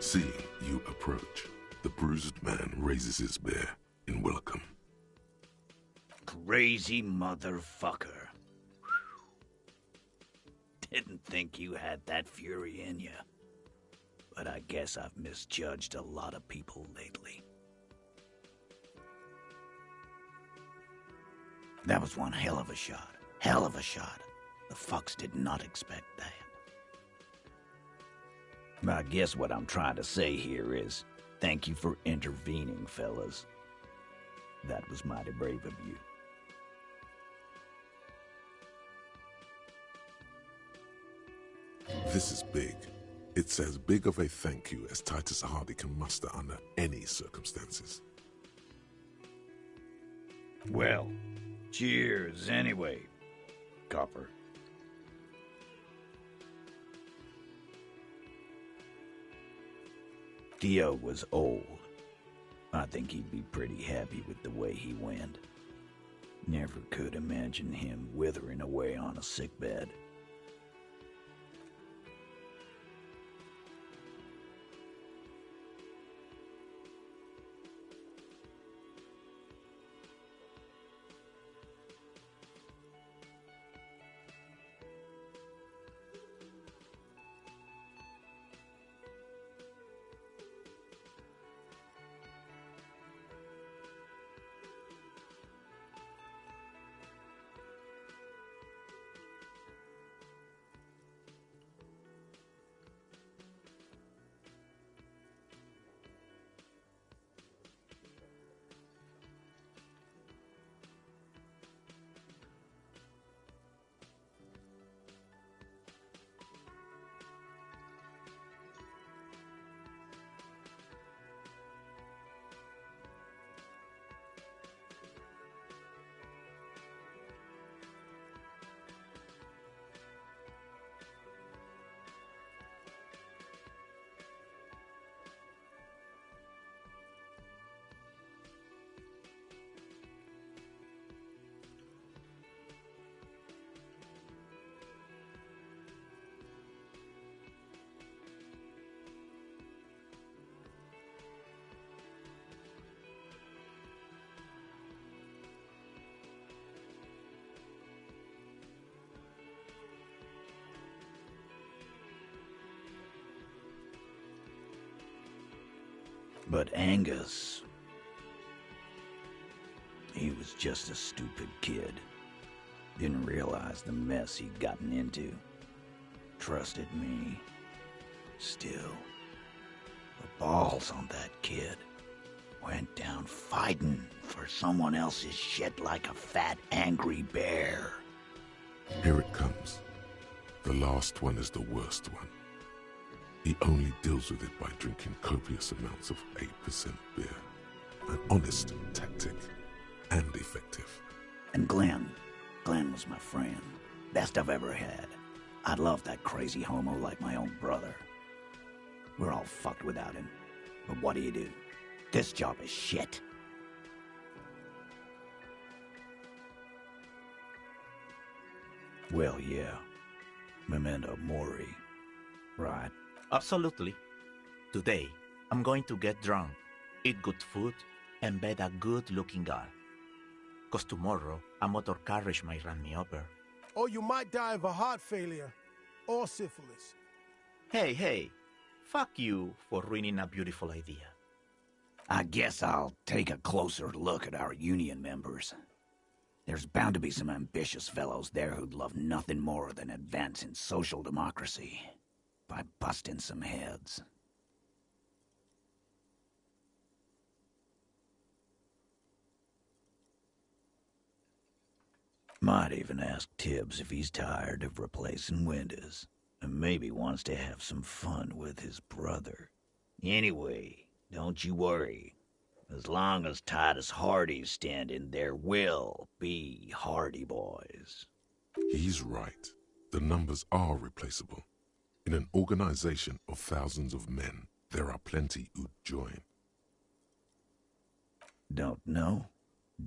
See you approach. The bruised man raises his spear in welcome. Crazy motherfucker. Didn't think you had that fury in you. But I guess I've misjudged a lot of people lately. That was one hell of a shot. Hell of a shot. The fucks did not expect that. I guess what I'm trying to say here is, thank you for intervening, fellas. That was mighty brave of you. This is big. It's as big of a thank you as Titus Hardy can muster under any circumstances. Well, cheers anyway, Copper. Theo was old. I think he'd be pretty happy with the way he went. Never could imagine him withering away on a sickbed. But Angus, he was just a stupid kid. Didn't realize the mess he'd gotten into. Trusted me. Still, the balls on that kid. Went down fighting for someone else's shit like a fat, angry bear. Here it comes. The last one is the worst one. He only deals with it by drinking copious amounts of 8% beer. An honest tactic, and effective. And Glenn was my friend. Best I've ever had. I'd love that crazy homo like my own brother. We're all fucked without him. But what do? This job is shit. Well, yeah. Memento mori. Right. Absolutely. Today, I'm going to get drunk, eat good food, and bed a good-looking girl. 'Cause tomorrow, a motor carriage might run me over. Or you might die of a heart failure. Or syphilis. Hey. Fuck you for ruining a beautiful idea. I guess I'll take a closer look at our union members. There's bound to be some ambitious fellows there who'd love nothing more than advancing social democracy by busting some heads. Might even ask Tibbs if he's tired of replacing windows, and maybe wants to have some fun with his brother. Anyway, don't you worry. As long as Titus Hardy's standing, there will be Hardy Boys. He's right. The numbers are replaceable. In an organization of thousands of men, there are plenty who'd join. Don't know?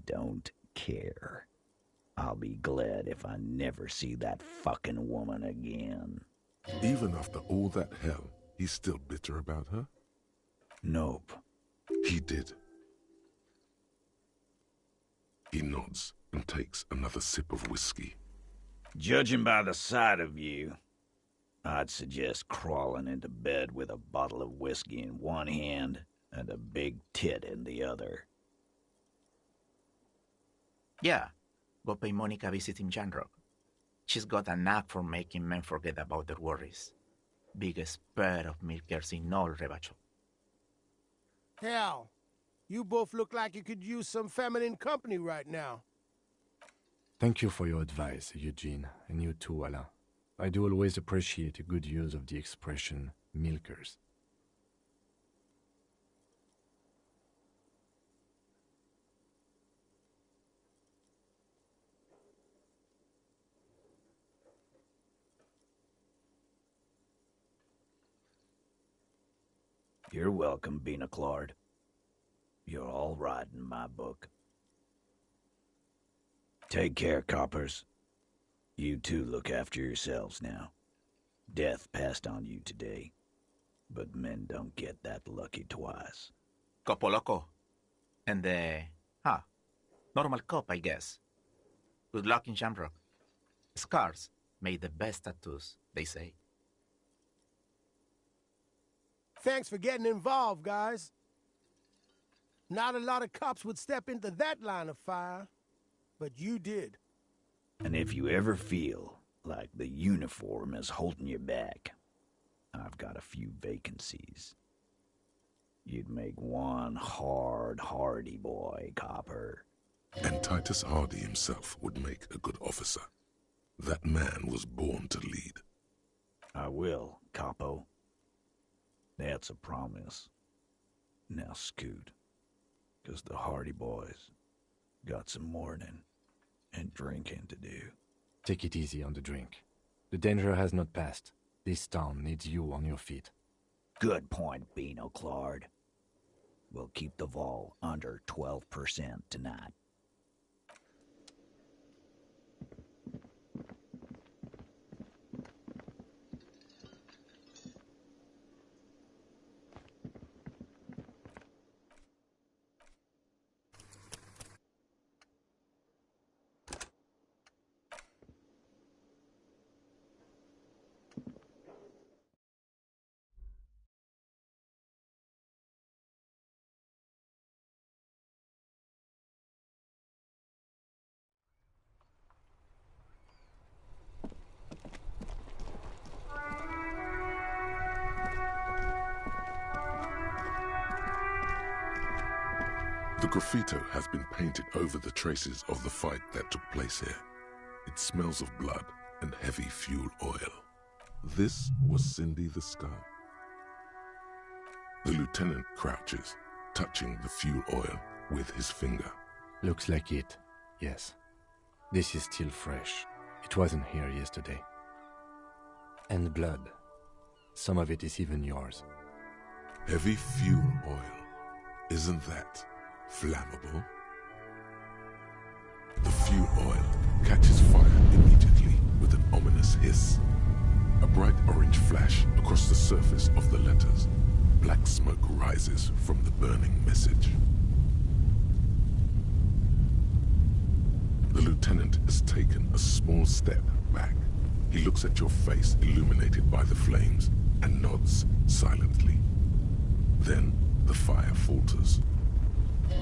Don't care. I'll be glad if I never see that fucking woman again. Even after all that hell, he's still bitter about her? Nope. He did. He nods and takes another sip of whiskey. Judging by the sight of you, I'd suggest crawling into bed with a bottle of whiskey in one hand and a big tit in the other. Yeah, go pay Monica visiting Janrock. She's got a knack for making men forget about their worries. Biggest pair of milkers in all Rebacho. Hell, you both look like you could use some feminine company right now. Thank you for your advice, Eugene, and you too, Alain. I do always appreciate a good use of the expression milkers. You're welcome, Bina Claude. You're all right in my book. Take care, coppers. You two look after yourselves now. Death passed on you today, but men don't get that lucky twice. Copo loco. And normal cop, I guess. Good luck in Shamrock. Scars make the best tattoos, they say. Thanks for getting involved, guys. Not a lot of cops would step into that line of fire, but you did. And if you ever feel like the uniform is holding you back, I've got a few vacancies. You'd make one hardy boy, copper. And Titus Hardy himself would make a good officer. That man was born to lead. I will, capo. That's a promise. Now scoot, 'cause the Hardy boys got some mourning and drinking to do. Take it easy on the drink. The danger has not passed. This town needs you on your feet. Good point, Bino Claude. We'll keep the vol under 12% tonight. The graffito has been painted over the traces of the fight that took place here. It smells of blood and heavy fuel oil. This was Cindy the Skull. The lieutenant crouches, touching the fuel oil with his finger. Looks like it, yes. This is still fresh. It wasn't here yesterday. And blood. Some of it is even yours. Heavy fuel oil. Isn't that flammable? The fuel oil catches fire immediately with an ominous hiss. A bright orange flash across the surface of the letters. Black smoke rises from the burning message. The lieutenant has taken a small step back. He looks at your face illuminated by the flames and nods silently. Then the fire falters.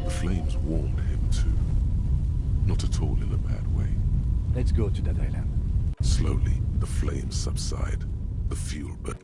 The flames warmed him too. Not at all in a bad way. Let's go to that island. Slowly, the flames subside. The fuel burns.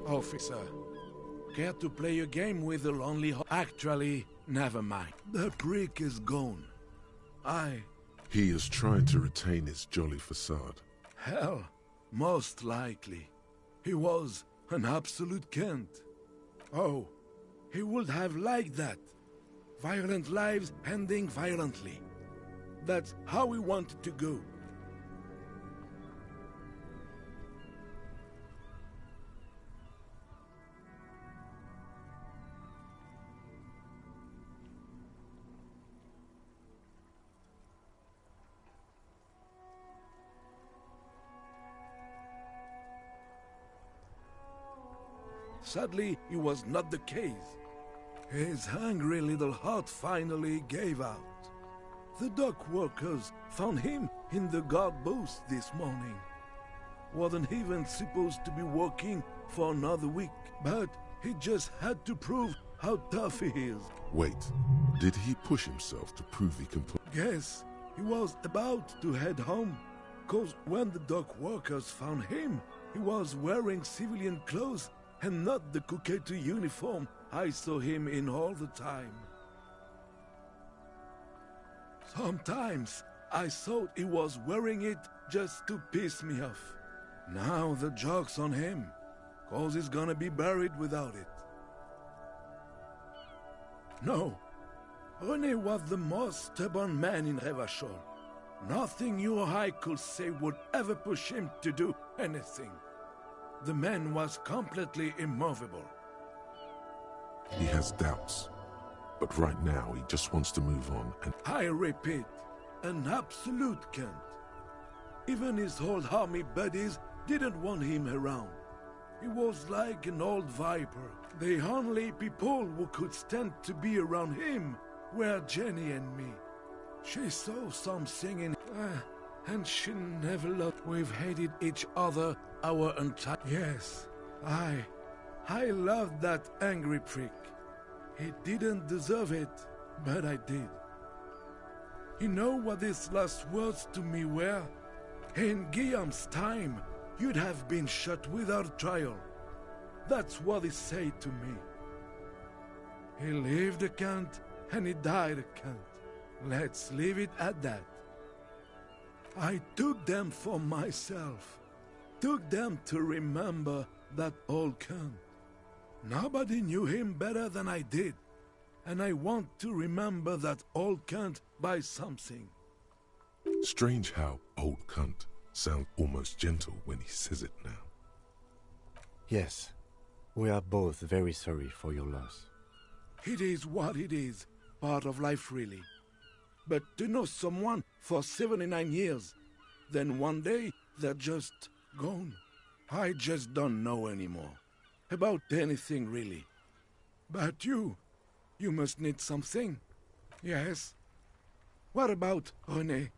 Officer, Care to play a game with a lonely Actually, never mind. The prick is gone. He is trying to retain his jolly facade. Hell, most likely. He was an absolute cunt. Oh, he would have liked that. Violent lives ending violently. That's how he wanted to go. Sadly, it was not the case. His hungry little heart finally gave out. The dock workers found him in the guard booth this morning. Wasn't even supposed to be working for another week, but he just had to prove how tough he is. Wait, did he push himself to prove he can put... Yes, he was about to head home, cause when the dock workers found him, he was wearing civilian clothes and not the Kuketu uniform I saw him in all the time. Sometimes I thought he was wearing it just to piss me off. Now the joke's on him, cause he's gonna be buried without it. No, René was the most stubborn man in Revachol. Nothing you or I could say would ever push him to do anything. The man was completely immovable. He has doubts, but right now he just wants to move on and... I repeat, an absolute cunt. Even his old army buddies didn't want him around. He was like an old viper. The only people who could stand to be around him were Jenny and me. She saw something in... and she never loved. We've hated each other our entire... Yes, I loved that angry prick. He didn't deserve it, but I did. You know what his last words to me were? In Guillaume's time, you'd have been shot without trial. That's what he said to me. He lived a cunt, and he died a cunt. Let's leave it at that. I took them for myself. Took them to remember that old cunt. Nobody knew him better than I did. And I want to remember that old cunt by something. Strange how old cunt sounds almost gentle when he says it now. Yes, we are both very sorry for your loss. It is what it is. Part of life, really. But to know someone for 79 years, then one day they're just gone. I just don't know anymore. About anything, really. But you must need something. Yes? What about René?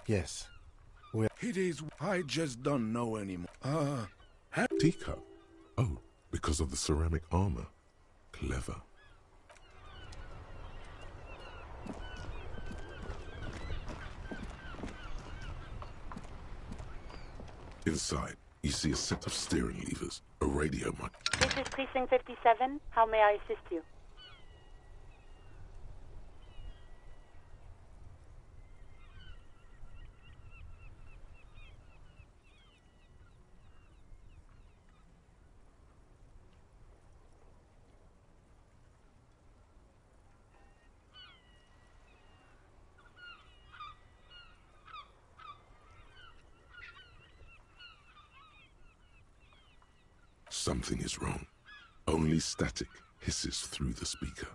Yes, It is... I just don't know anymore. Teacup? Oh, because of the ceramic armor. Clever. Inside, you see a set of steering levers, a radio mic. This is Precinct 57. How may I assist you? Something is wrong. Only static hisses through the speaker.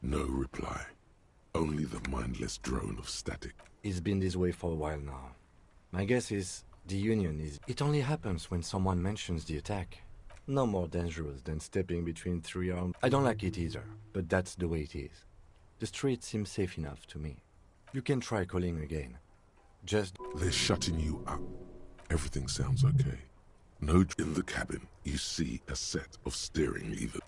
No reply. Only the mindless drone of static. it's been this way for a while now. My guess is the Union is... It only happens when someone mentions the attack. No more dangerous than stepping between three arms. I don't like it either, but that's the way it is. The street seems safe enough to me. You can try calling again. Just... They're shutting you up. Everything sounds okay. No, in the cabin, you see a set of steering levers.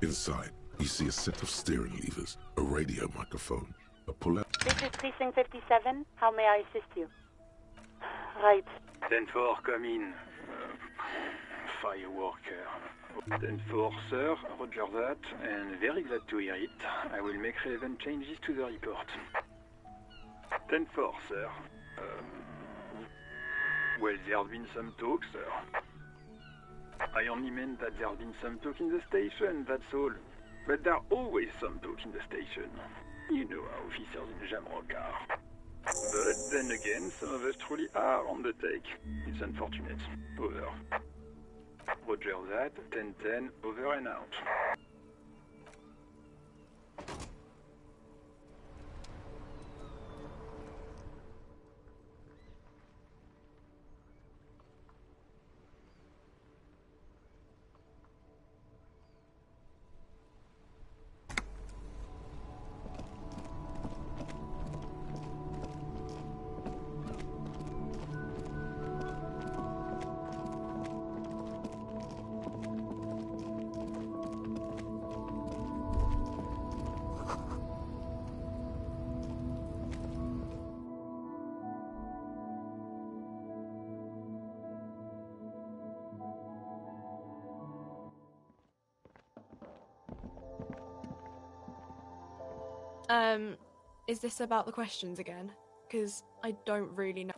Inside, you see a set of steering levers, a radio microphone, a pull-out... This is Precinct 57. How may I assist you? Right. 10-4, come in. Fireworker. 10-4, sir. Roger that. And very glad to hear it. I will make relevant changes to the report. 10-4, sir. Well, there have been some talk, sir. I only meant that there have been some talk in the station, that's all. But there are always some talk in the station. You know how officers in Jamrock are. But then again, some of us truly are on the take. It's unfortunate. Over. Roger that. 10-10, over and out. Is this about the questions again? Because I don't really know.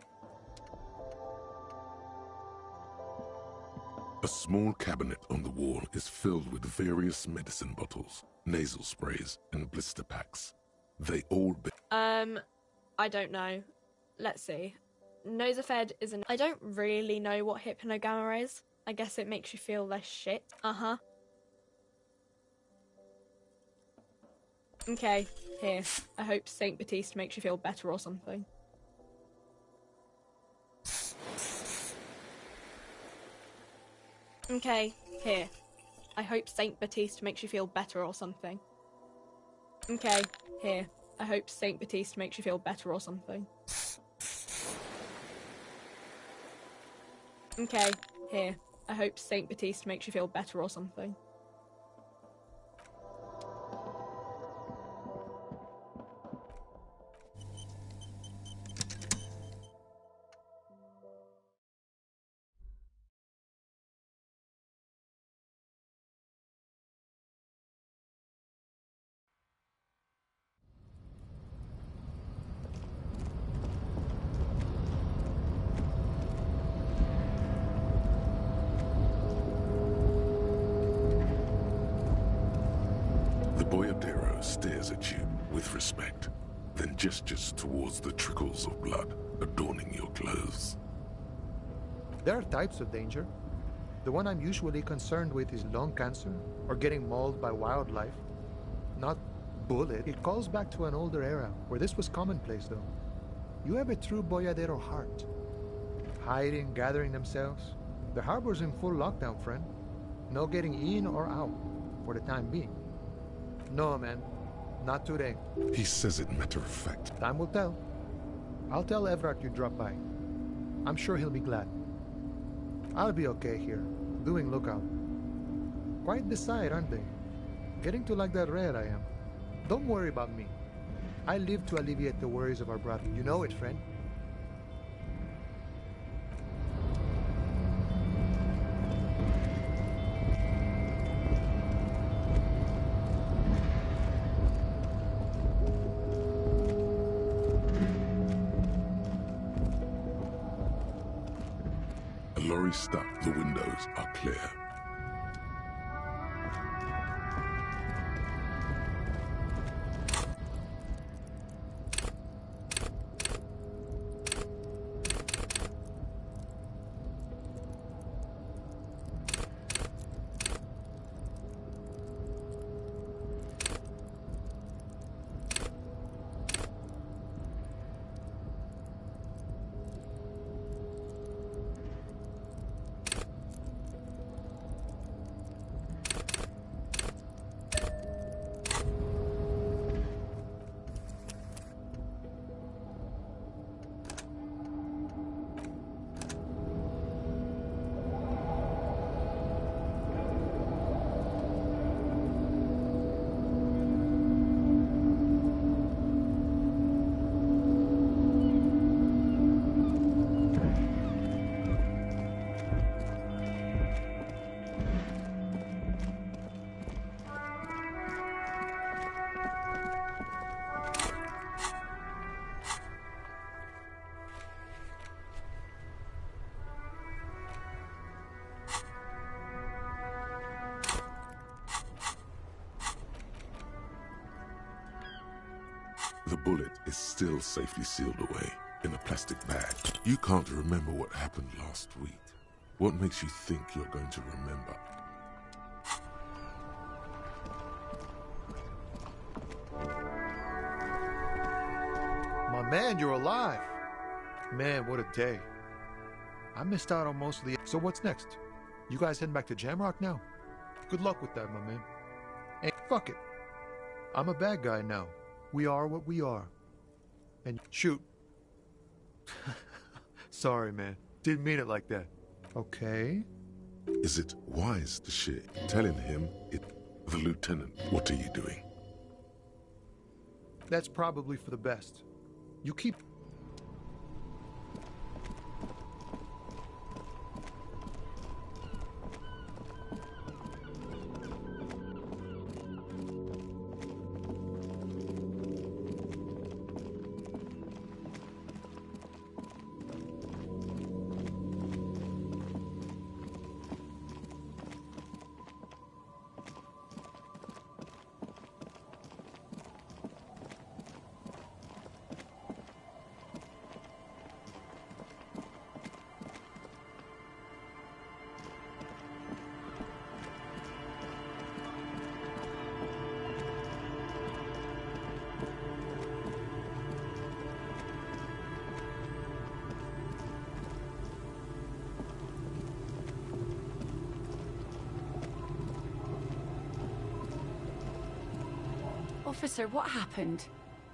A small cabinet on the wall is filled with various medicine bottles, nasal sprays, and blister packs. They all I don't know. Let's see. Nosafed is an... I don't really know what hypnogamma is. I guess it makes you feel less shit. Uh-huh. Okay, here. I hope Saint Baptiste makes you feel better or something. Okay, here. I hope Saint Baptiste makes you feel better or something. Okay, here. I hope Saint Baptiste makes you feel better or something. Okay, here. I hope Saint Baptiste makes you feel better or something. Stares at you with respect, then gestures towards the trickles of blood adorning your clothes. There are types of danger. The one I'm usually concerned with is lung cancer or getting mauled by wildlife. Not bullet. It calls back to an older era where this was commonplace, though. You have a true boyadero heart. Hiding, gathering themselves. The harbor's in full lockdown, friend. No getting in or out for the time being. No, man. Not today. He says it matter of fact. Time will tell. I'll tell Everett you dropped by. I'm sure he'll be glad. I'll be okay here, doing lookout. Quite the sight, aren't they? Getting to like that red I am. Don't worry about me. I live to alleviate the worries of our brother. You know it, friend. A lorry stuck. The windows are clear. The bullet is still safely sealed away in a plastic bag. You can't remember what happened last week. What makes you think you're going to remember? My man, you're alive. Man, what a day. I missed out on most of the... So what's next? You guys heading back to Jamrock now? Good luck with that, my man. Hey, fuck it. I'm a bad guy now. We are what we are. And shoot. Sorry, man. Didn't mean it like that. Okay. Is it wise to share? Telling him it... The lieutenant, what are you doing? That's probably for the best. You keep... Officer, what happened?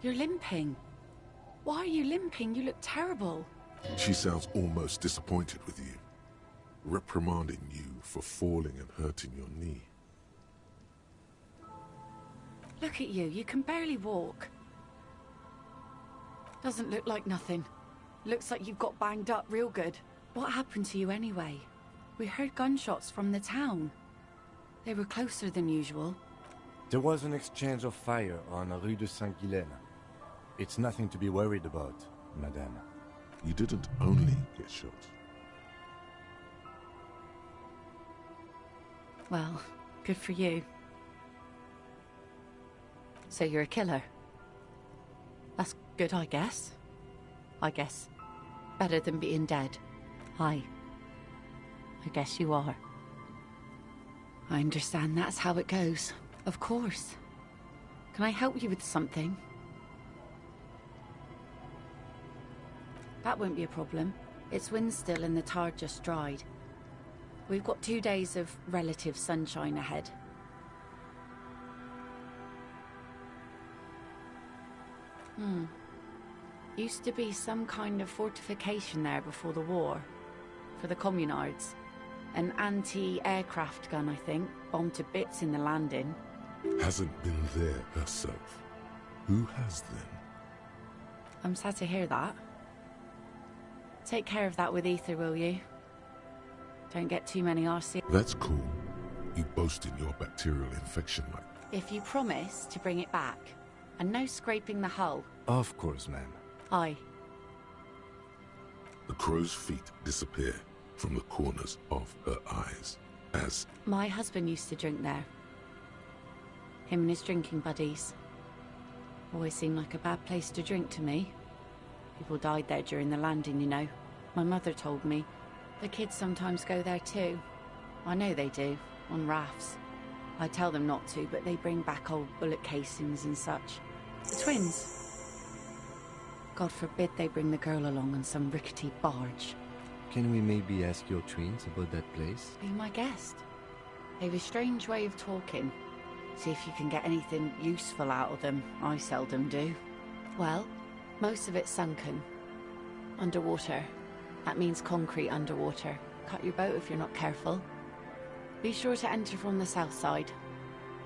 You're limping. Why are you limping? You look terrible. She sounds almost disappointed with you. Reprimanding you for falling and hurting your knee. Look at you. You can barely walk. Doesn't look like nothing. Looks like you've got banged up real good. What happened to you anyway? We heard gunshots from the town. They were closer than usual. There was an exchange of fire on Rue de Saint-Guylaine. It's nothing to be worried about, madame. You didn't only get shot. Well, good for you. So you're a killer? That's good, I guess. Better than being dead. I guess you are. I understand that's how it goes. Of course. Can I help you with something? That won't be a problem. It's wind still and the tar just dried. We've got 2 days of relative sunshine ahead. Used to be some kind of fortification there before the war. For the communards. An anti-aircraft gun, I think. Bombed to bits in the landing. Hasn't been there herself. Who has then? I'm sad to hear that. Take care of that with Ether, will you? Don't get too many RC. That's cool. You boast in your bacterial infection like... If you promise to bring it back, and no scraping the hull. Of course, ma'am. Aye. The crow's feet disappear from the corners of her eyes as... My husband used to drink there. Him and his drinking buddies. Always seemed like a bad place to drink to me. People died there during the landing, you know. My mother told me. The kids sometimes go there too. I know they do, on rafts. I tell them not to, but they bring back old bullet casings and such. The twins. God forbid they bring the girl along on some rickety barge. Can we maybe ask your twins about that place? Be my guest. They've a strange way of talking. See if you can get anything useful out of them. I seldom do. Well, most of it's sunken. Underwater. That means concrete underwater. Cut your boat if you're not careful. Be sure to enter from the south side.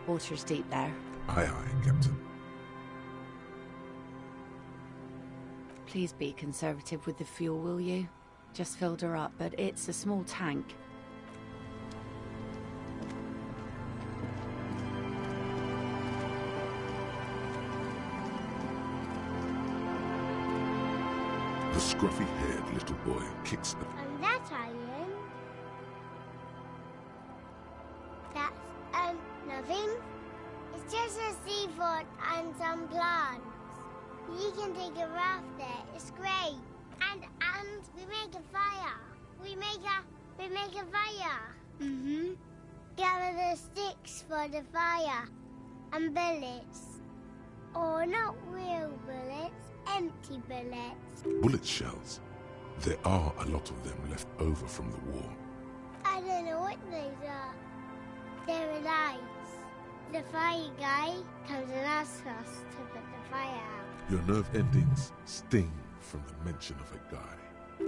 Water's deep there. Aye, aye, Captain. Please be conservative with the fuel, will you? Just filled her up, but it's a small tank. The scruffy-haired little boy kicks the... On that island? That's, nothing? It's just a seafort and some plants. You can take a raft there, it's great. And we make a fire. We make a fire. Mm-hmm. Gather the sticks for the fire. And bullets. Or not real bullets, empty bullets. Bullet shells. There are a lot of them left over from the war. I don't know what those are. They're lights. The fire guy comes and asks us to put the fire out. Your nerve endings sting from the mention of a guy.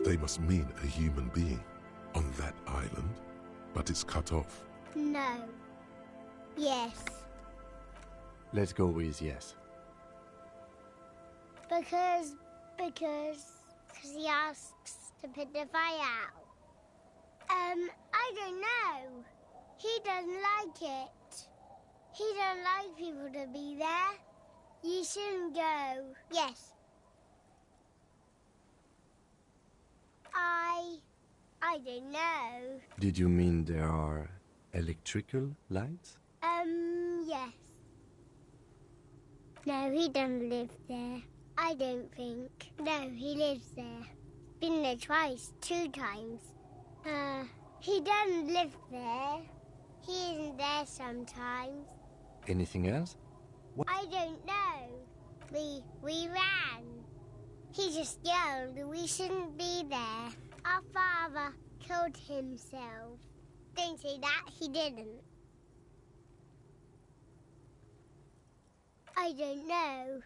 They must mean a human being on that island, but it's cut off. No. Yes. Let's go with yes. Because he asks to put the fire out. I don't know. He doesn't like it. He doesn't like people to be there. You shouldn't go. Yes. I don't know. Did you mean there are electrical lights? Yes. No, he doesn't live there. I don't think. No, he lives there. Been there twice, 2 times. He doesn't live there. He isn't there sometimes. Anything else? What? I don't know. We ran. He just yelled we shouldn't be there. Our father killed himself. Don't say that, he didn't. I don't know.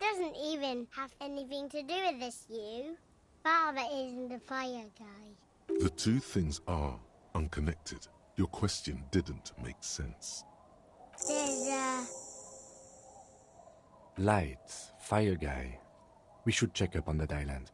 Doesn't even have anything to do with this, you. Father isn't a fire guy. The two things are unconnected. Your question didn't make sense. There's Lights, fire guy. We should check up on that island.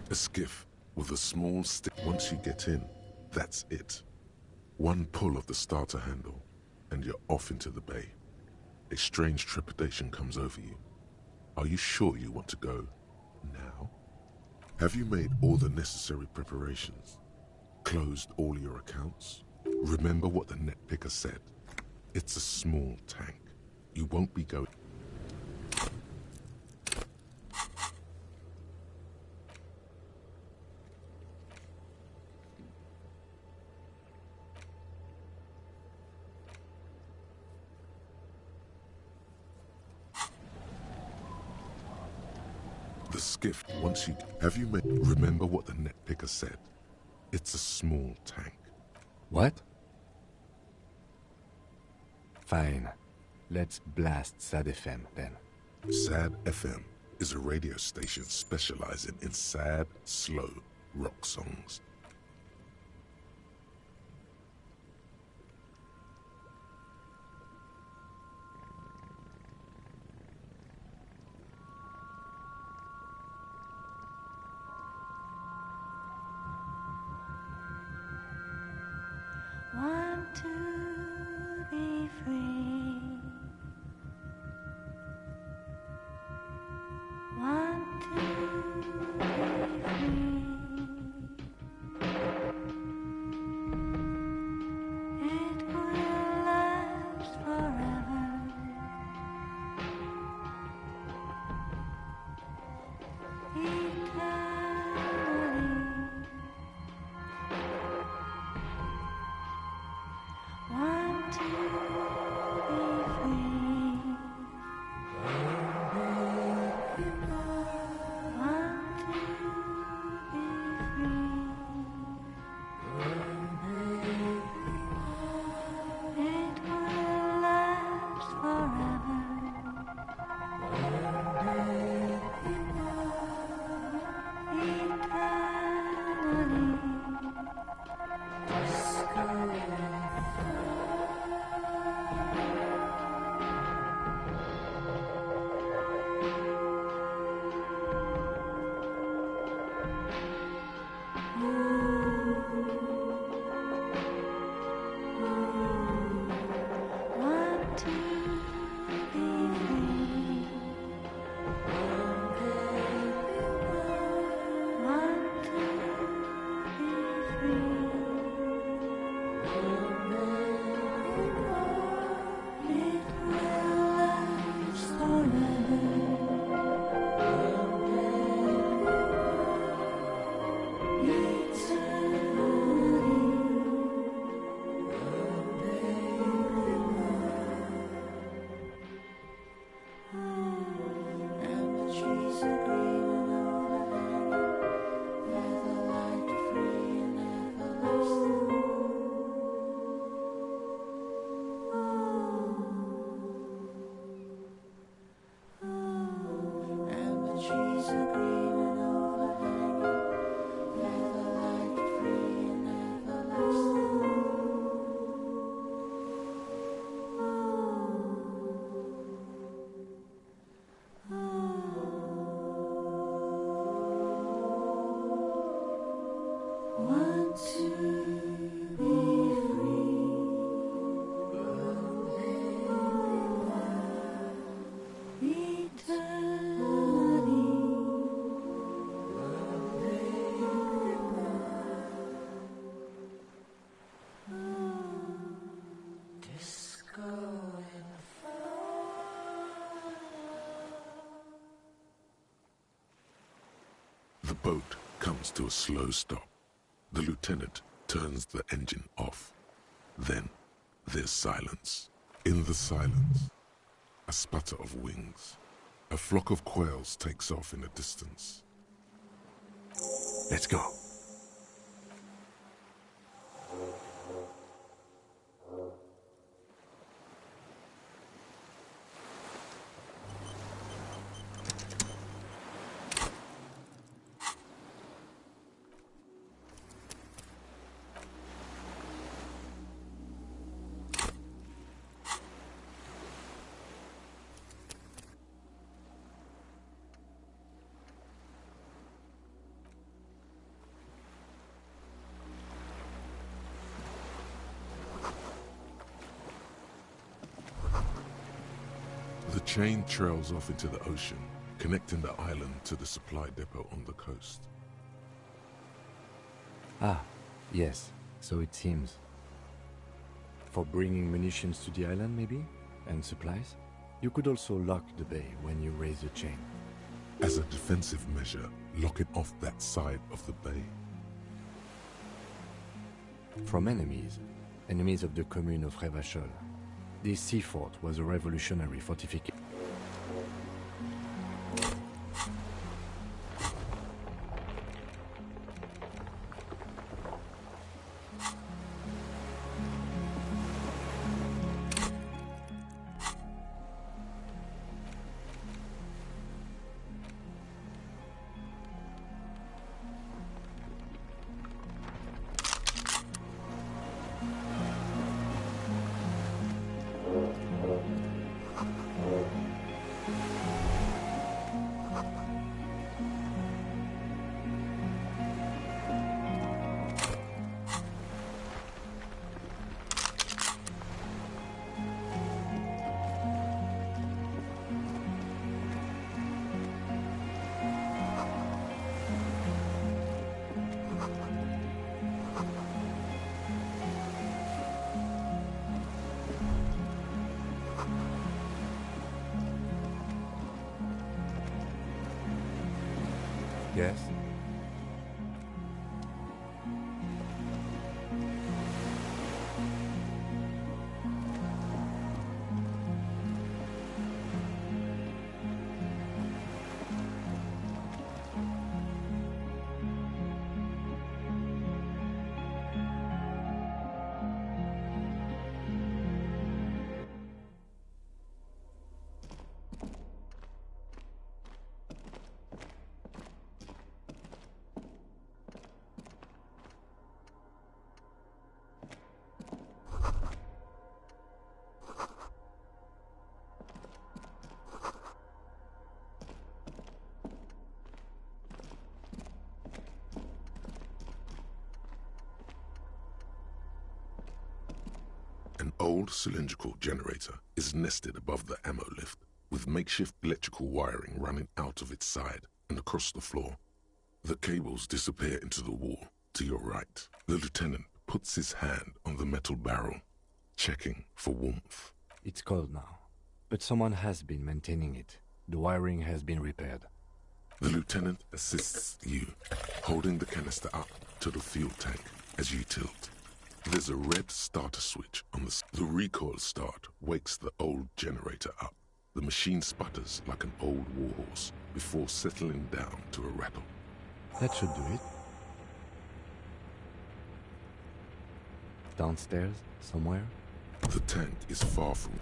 A skiff with a small stick. Once you get in, that's it. One pull of the starter handle, and you're off into the bay. A strange trepidation comes over you. Are you sure you want to go now? Have you made all the necessary preparations? Closed all your accounts? Remember what the net picker said. It's a small tank. You won't be going... The skiff, once you... Have you made... Remember what the net picker said? It's a small tank. What? Fine. Let's blast Sad FM then. Sad FM is a radio station specializing in sad, slow rock songs. Want to be free. Want to be free. It will last forever. Eternally. Want to be free. Want to be free. It will last forever. Want to be free. Want to be free. It will last forever. Want to be free. Eternally. Disco The boat comes to a slow stop. The lieutenant turns the engine off. Then there's silence. In the silence, a sputter of wings. A flock of quails takes off in the distance. Let's go. The chain trails off into the ocean, connecting the island to the supply depot on the coast. Ah, yes, so it seems. For bringing munitions to the island, maybe? And supplies? You could also lock the bay when you raise the chain. As a defensive measure, lock it off that side of the bay. From enemies of the commune of Revachol. This sea fort was a revolutionary fortification. Yes? An old cylindrical generator is nested above the ammo lift, with makeshift electrical wiring running out of its side and across the floor. The cables disappear into the wall to your right. The lieutenant puts his hand on the metal barrel, checking for warmth. It's cold now, but someone has been maintaining it. The wiring has been repaired. The lieutenant assists you, holding the canister up to the fuel tank as you tilt. There's a red starter switch on the recoil start wakes the old generator up. The machine sputters like an old warhorse before settling down to a rattle. That should do it. Downstairs, somewhere? The tank is far from...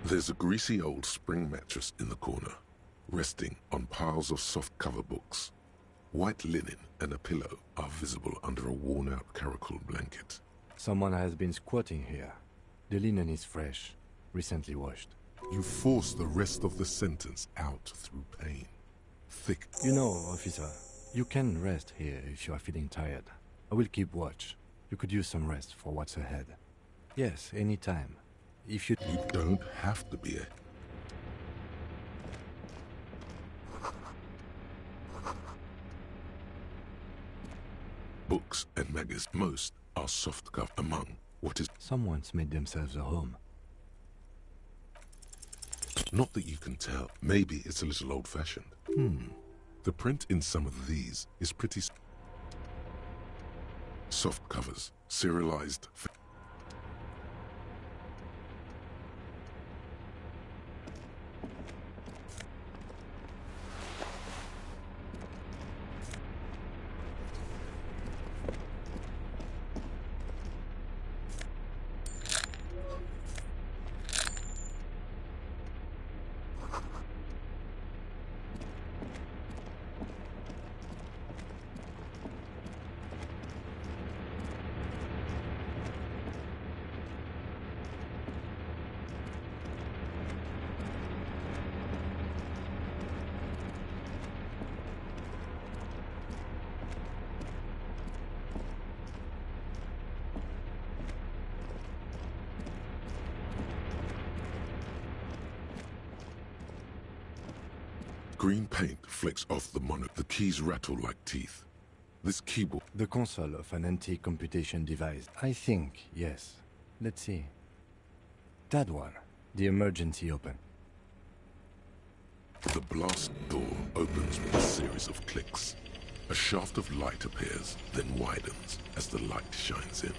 There's a greasy old spring mattress in the corner, resting on piles of soft cover books. White linen and a pillow are visible under a worn-out caracal blanket. Someone has been squatting here. The linen is fresh, recently washed. You force the rest of the sentence out through pain. Thick. You know, officer, you can rest here if you are feeling tired. I will keep watch. You could use some rest for what's ahead. Yes, anytime. If you don't have to be a... Books and magazines, most are soft cover among what is... Someone's made themselves a home. Not that you can tell. Maybe it's a little old-fashioned. The print in some of these is pretty... Soft covers, serialized... Green paint flecks off the monitor. The keys rattle like teeth. This keyboard... The console of an antique computation device. I think, yes. Let's see. That one. The emergency open. The blast door opens with a series of clicks. A shaft of light appears, then widens as the light shines in.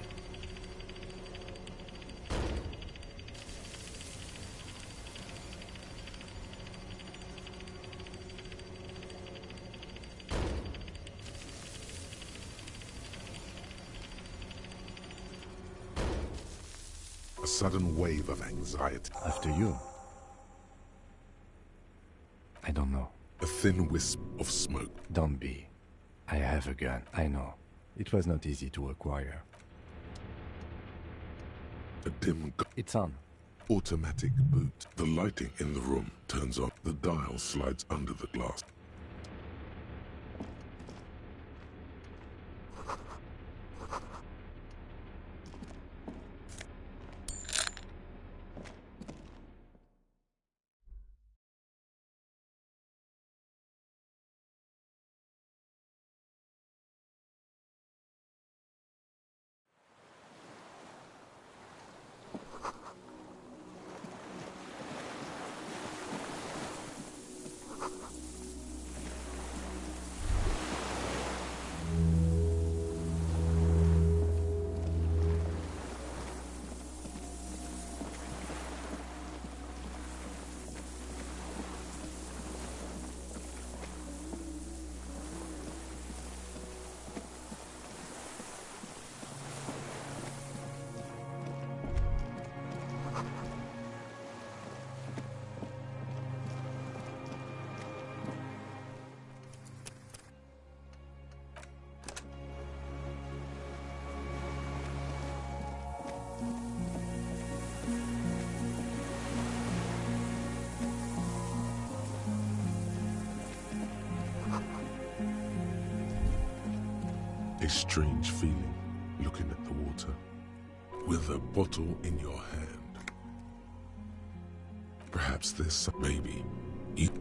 A sudden wave of anxiety. After you. I don't know. A thin wisp of smoke. Don't be. I have a gun, I know. It was not easy to acquire. A dim... It's on. Automatic boot. The lighting in the room turns on. The dial slides under the glass. A strange feeling, looking at the water, with a bottle in your hand. Perhaps there's some... Maybe.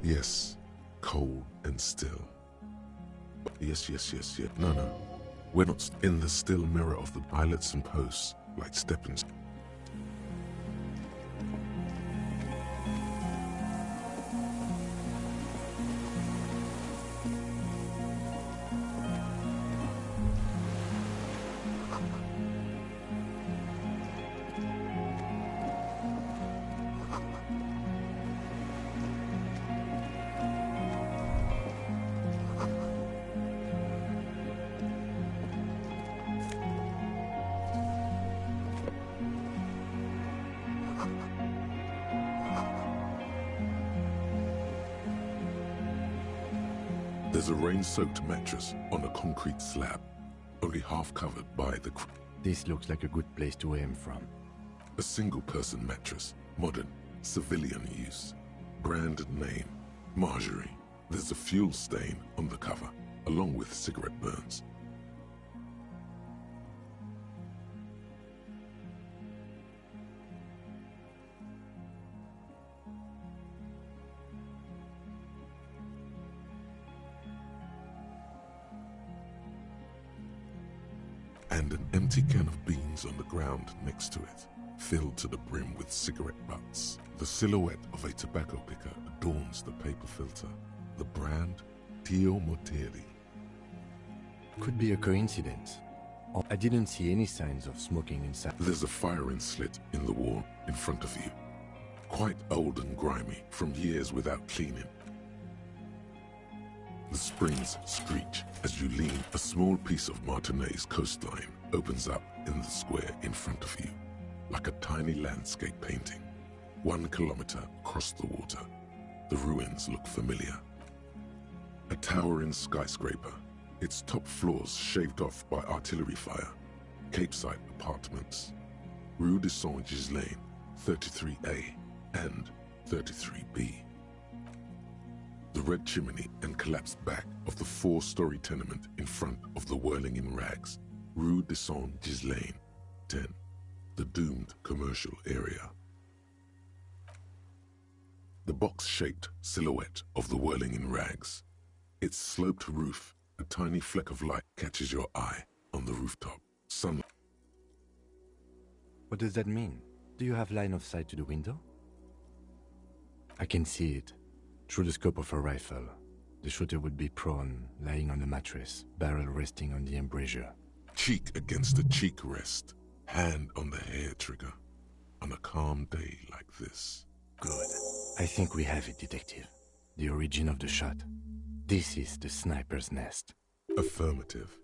Yes, cold and still. Yes. No. We're not in the still mirror of the islets and posts, like stepping... There's a rain-soaked mattress on a concrete slab, only half covered by the... This looks like a good place to aim from. A single-person mattress, modern, civilian use. Brand name, Marjorie. There's a fuel stain on the cover, along with cigarette burns. And an empty can of beans on the ground next to it, filled to the brim with cigarette butts. The silhouette of a tobacco picker adorns the paper filter. The brand, Tio Moteri. Could be a coincidence. I didn't see any signs of smoking inside. There's a firing slit in the wall in front of you. Quite old and grimy from years without cleaning. The springs screech as you lean. A small piece of Martinez coastline opens up in the square in front of you, like a tiny landscape painting. 1 kilometer across the water, the ruins look familiar. A towering skyscraper, its top floors shaved off by artillery fire. Capeside apartments. Rue de Saint-Ghislain, 33A and 33B. The red chimney and collapsed back of the 4-story tenement in front of the whirling in rags, Rue de Saint-Ghislain, 10, the doomed commercial area. the box-shaped silhouette of the whirling in rags. Its sloped roof, a tiny fleck of light catches your eye on the rooftop. Sunlight. What does that mean? Do you have line of sight to the window? I can see it. Through the scope of a rifle. The shooter would be prone, lying on the mattress, barrel resting on the embrasure. Cheek against the cheek rest, hand on the hair trigger. On a calm day like this. Good. I think we have it, Detective. The origin of the shot. This is the sniper's nest. Affirmative.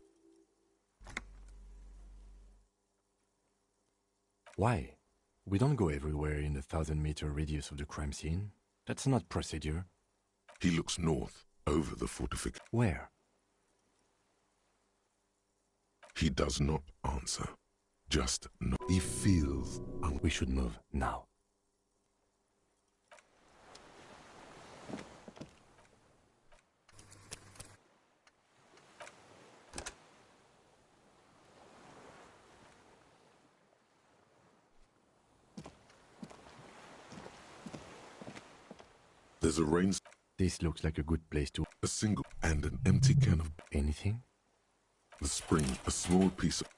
Why? We don't go everywhere in the 1,000-meter radius of the crime scene. That's not procedure. He looks north, over the fortification. Where? He does not answer. Just no. He feels. We should move now. There's a rain. This looks like a good place to. A single and an empty can of. Anything? The spring, a small piece of.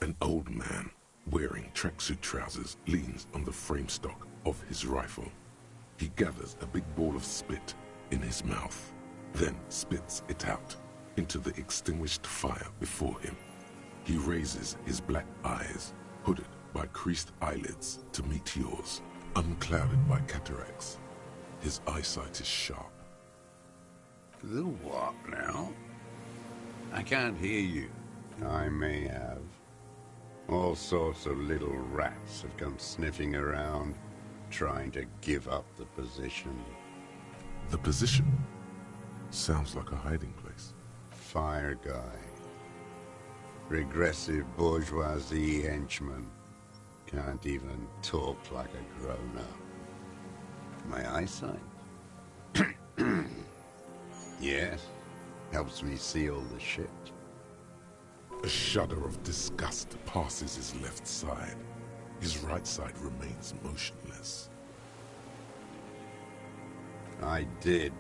An old man, wearing tracksuit trousers, leans on the frame stock of his rifle. He gathers a big ball of spit in his mouth, then spits it out into the extinguished fire before him. He raises his black eyes, hooded by creased eyelids, to meet yours, unclouded by cataracts. His eyesight is sharp. The what now? I can't hear you. I may have. All sorts of little rats have come sniffing around, trying to give up the position. The position? Sounds like a hiding place. Fire guy. Regressive bourgeoisie henchman. Can't even talk like a grown-up. My eyesight? Yes. Helps me see all the shit. A shudder of disgust passes his left side. His right side remains motionless. I did.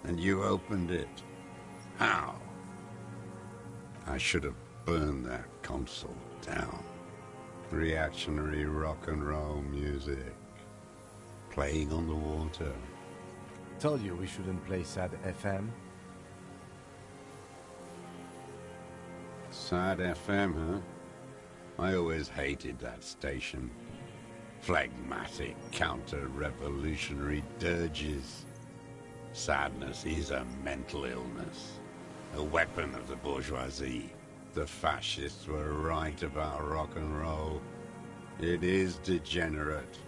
And you opened it. How? I should have burned that console down. Reactionary rock and roll music. Playing on the water. Told you we shouldn't play sad FM. Sad FM, huh? I always hated that station. Phlegmatic, counter-revolutionary dirges. Sadness is a mental illness. A weapon of the bourgeoisie. The fascists were right about rock and roll. It is degenerate.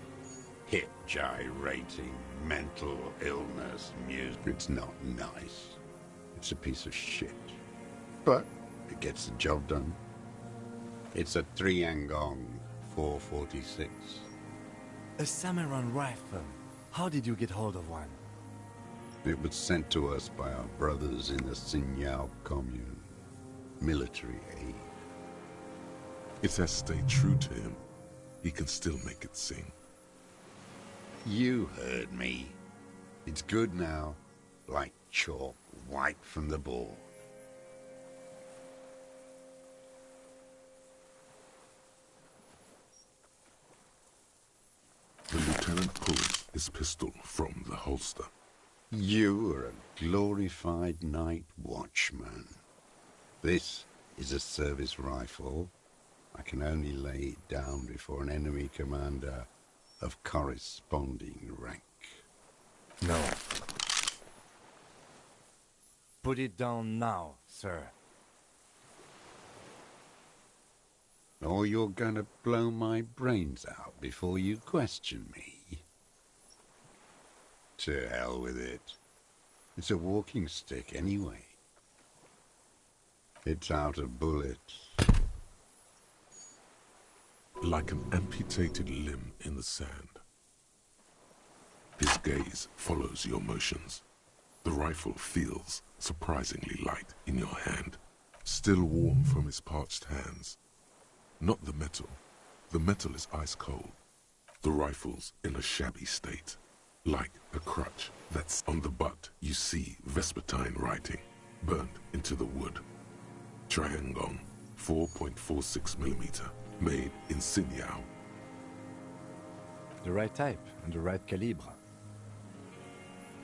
Hip gyrating, mental illness music. It's not nice. It's a piece of shit. But it gets the job done. It's a 3-Angong 446. A samurai rifle. How did you get hold of one? It was sent to us by our brothers in the Xinyao commune. Military aid. It has stayed true to him. He can still make it sing. You heard me. It's good now, like chalk wiped from the board. The lieutenant pulls his pistol from the holster. You are a glorified night watchman. This is a service rifle. I can only lay it down before an enemy commander of corresponding rank. No. Put it down now, sir. Or you're gonna blow my brains out before you question me. To hell with it. It's a walking stick anyway. It's out of bullets. Like an amputated limb in the sand. His gaze follows your motions. The rifle feels surprisingly light in your hand, still warm from his parched hands. Not the metal. The metal is ice cold. The rifle's in a shabby state. Like a crutch that's on the butt, you see Vespertine writing, burnt into the wood. Triangong, 4.46mm, made in Xinyao. The right type and the right calibre.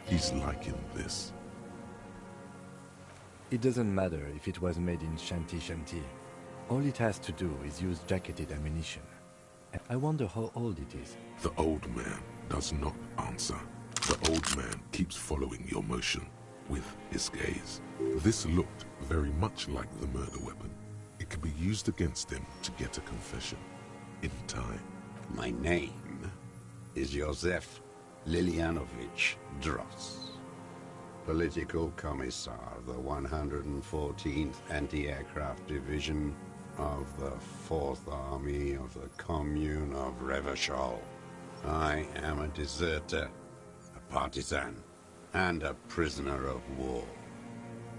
He's liking this. It doesn't matter if it was made in Shanti Shanti. All it has to do is use jacketed ammunition. And I wonder how old it is. The old man does not answer. The old man keeps following your motion with his gaze. This looked very much like the murder weapon. It could be used against him to get a confession in time. My name is Josef Lilianovich Dross, Political Commissar of the 114th Anti-Aircraft Division of the 4th Army of the Commune of Revachol. I am a deserter, a partisan, and a prisoner of war.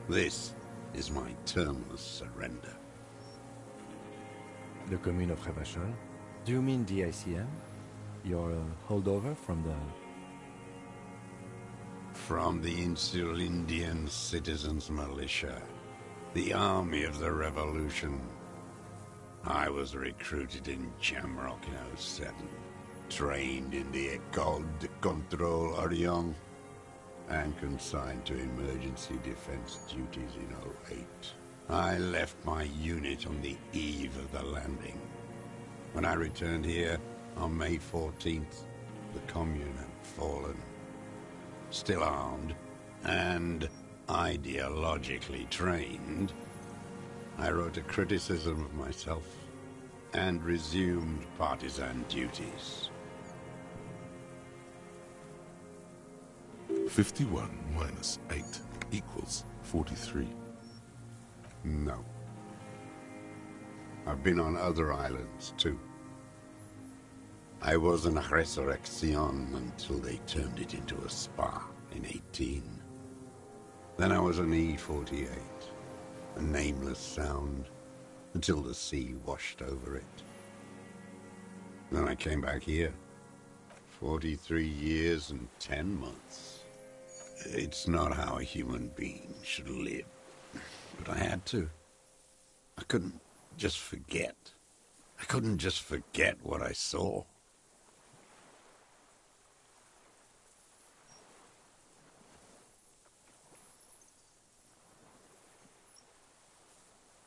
This is my termless surrender. The commune of Revachol? Do you mean the ICM? You're a holdover from the... From the Insulindian Citizens Militia, the army of the revolution. I was recruited in Jamrock in 07, trained in the École de Contrôle Orient, and consigned to emergency defense duties in 08. I left my unit on the eve of the landing. When I returned here on May 14th, the commune had fallen. Still armed and ideologically trained, I wrote a criticism of myself and resumed partisan duties. 51 minus 8 equals 43. No. I've been on other islands, too. I was in Resurrection until they turned it into a spa in 18. Then I was on E48, a nameless sound, until the sea washed over it. Then I came back here. 43 years and 10 months. It's not how a human being should live. But I had to. I couldn't just forget. I couldn't just forget what I saw.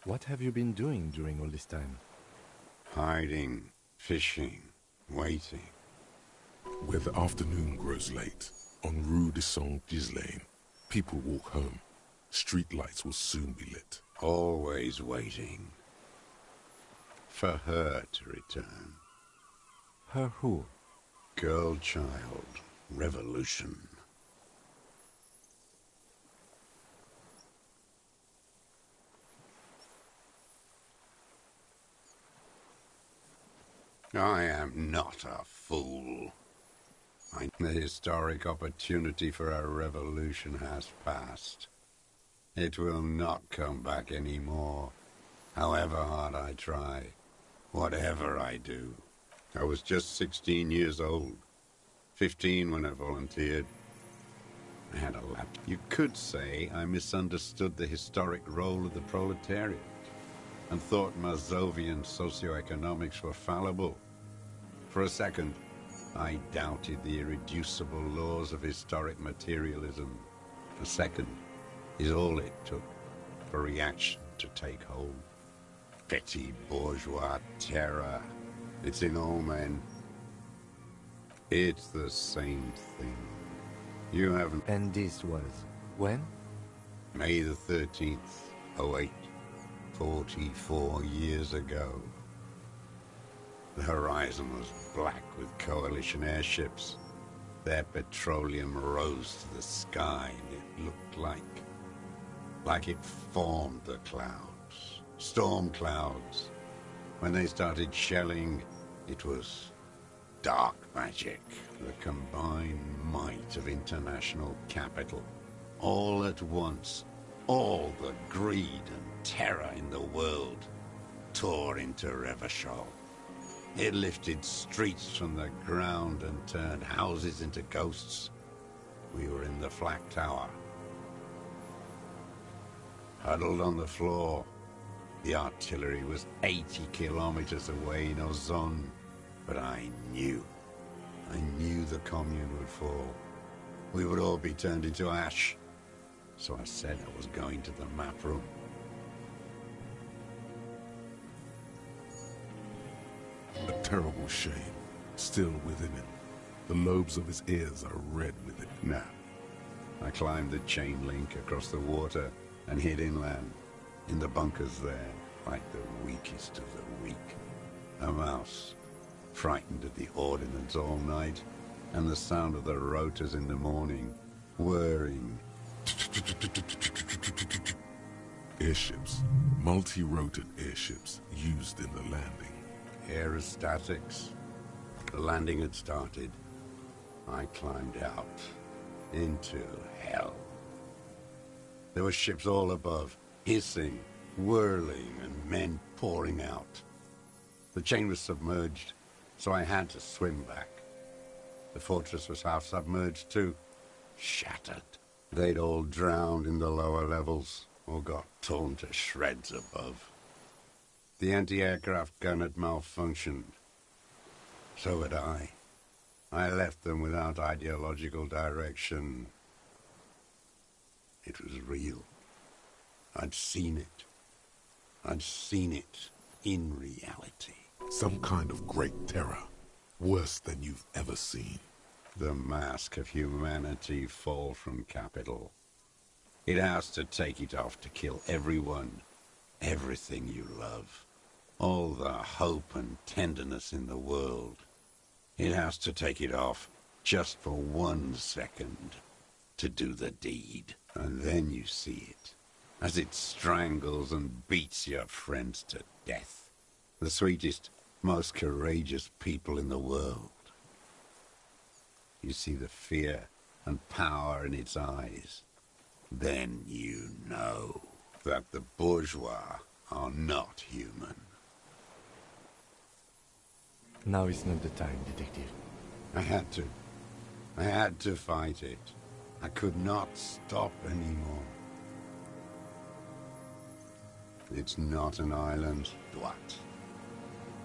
What have you been doing during all this time? Hiding, fishing, waiting. Where the afternoon grows late, on Rue de Saint-Ghislain, people walk home. Street lights will soon be lit. always waiting for her to return. Her who? Girl child revolution. I am not a fool. The historic opportunity for a revolution has passed. It will not come back anymore, however hard I try, whatever I do. I was just 16 years old, 15 when I volunteered. I had a lap. You could say I misunderstood the historic role of the proletariat and thought Mazovian socioeconomics were fallible. For a second, I doubted the irreducible laws of historic materialism. A second is all it took for reaction to take hold. Petty bourgeois terror. It's in all men. It's the same thing. You haven't... And this was when? May the 13th, 08. 44 years ago. The horizon was black with coalition airships. Their petroleum rose to the sky, and it looked like it formed the clouds. Storm clouds. When they started shelling, it was dark magic. The combined might of international capital. All at once, all the greed and terror in the world tore into Revachol. It lifted streets from the ground and turned houses into ghosts. We were in the flak tower, huddled on the floor. The artillery was 80 kilometers away in Ozon, but I knew the commune would fall. We would all be turned into ash. So I said I was going to the map room. A terrible shame, still within him. The lobes of his ears are red with it. No. I climbed the chain link across the water and hid inland, in the bunkers there, like the weakest of the weak. A mouse, frightened at the ordnance all night, and the sound of the rotors in the morning, whirring. Airships, multi-rotored airships used in the landing. Aerostatics. The landing had started. I climbed out into hell. There were ships all above, hissing, whirling, and men pouring out. The chain was submerged, so I had to swim back. The fortress was half submerged too, shattered. They'd all drowned in the lower levels, or got torn to shreds above. The anti-aircraft gun had malfunctioned. So had I. I left them without ideological direction. It was real. I'd seen it. I'd seen it in reality. Some kind of great terror. Worse than you've ever seen. The mask of humanity fall from capital. It has to take it off to kill everyone, everything you love. All the hope and tenderness in the world. It has to take it off just for 1 second to do the deed. And then you see it, as it strangles and beats your friends to death. The sweetest, most courageous people in the world. You see the fear and power in its eyes. Then you know that the bourgeois are not human. Now is not the time, detective. I had to fight it. I could not stop anymore. It's not an island, what?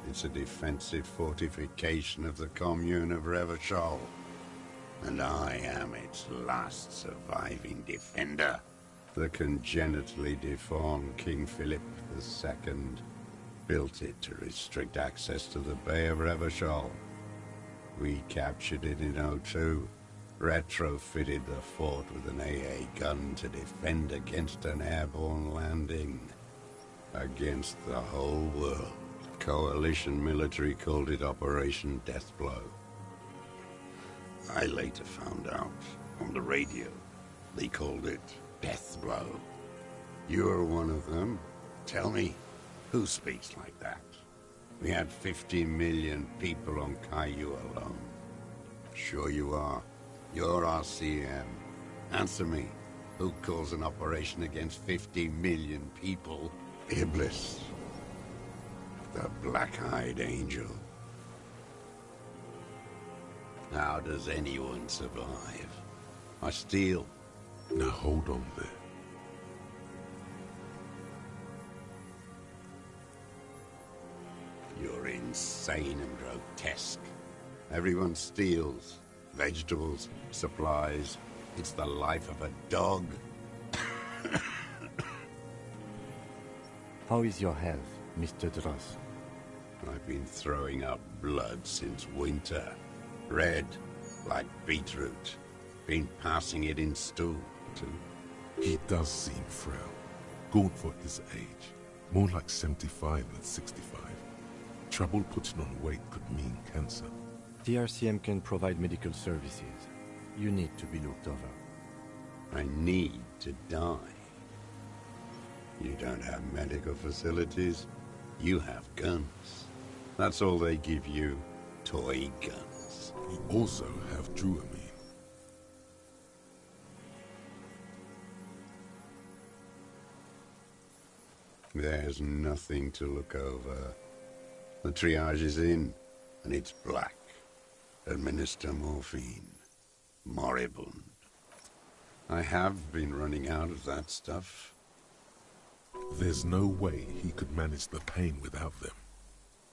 It's a defensive fortification of the commune of Revachol. And I am its last surviving defender. The congenitally deformed King Philip II built it to restrict access to the Bay of Revachol. We captured it in '02, retrofitted the fort with an AA gun to defend against an airborne landing. against the whole world. Coalition military called it Operation Deathblow. I later found out on the radio they called it Deathblow. You're one of them. Tell me, who speaks like that? We had 50 million people on Caillou alone. Sure you are. You're RCM. Answer me. Who calls an operation against 50 million people Iblis? The black-eyed angel. How does anyone survive? I steal. Now hold on there. You're insane and grotesque. Everyone steals. Vegetables, supplies. It's the life of a dog. How is your health, Mr. Dross? I've been throwing up blood since winter. Red, like beetroot. Been passing it in stool, too. He does seem frail. Gaunt for his age. More like 75 than 65. Trouble putting on weight could mean cancer. The RCM can provide medical services. You need to be looked over. I need to die. You don't have medical facilities. You have guns. That's all they give you. Toy guns. You also have Druamine. There's nothing to look over. The triage is in, and it's black. Administer morphine. Moribund. I have been running out of that stuff. There's no way he could manage the pain without them.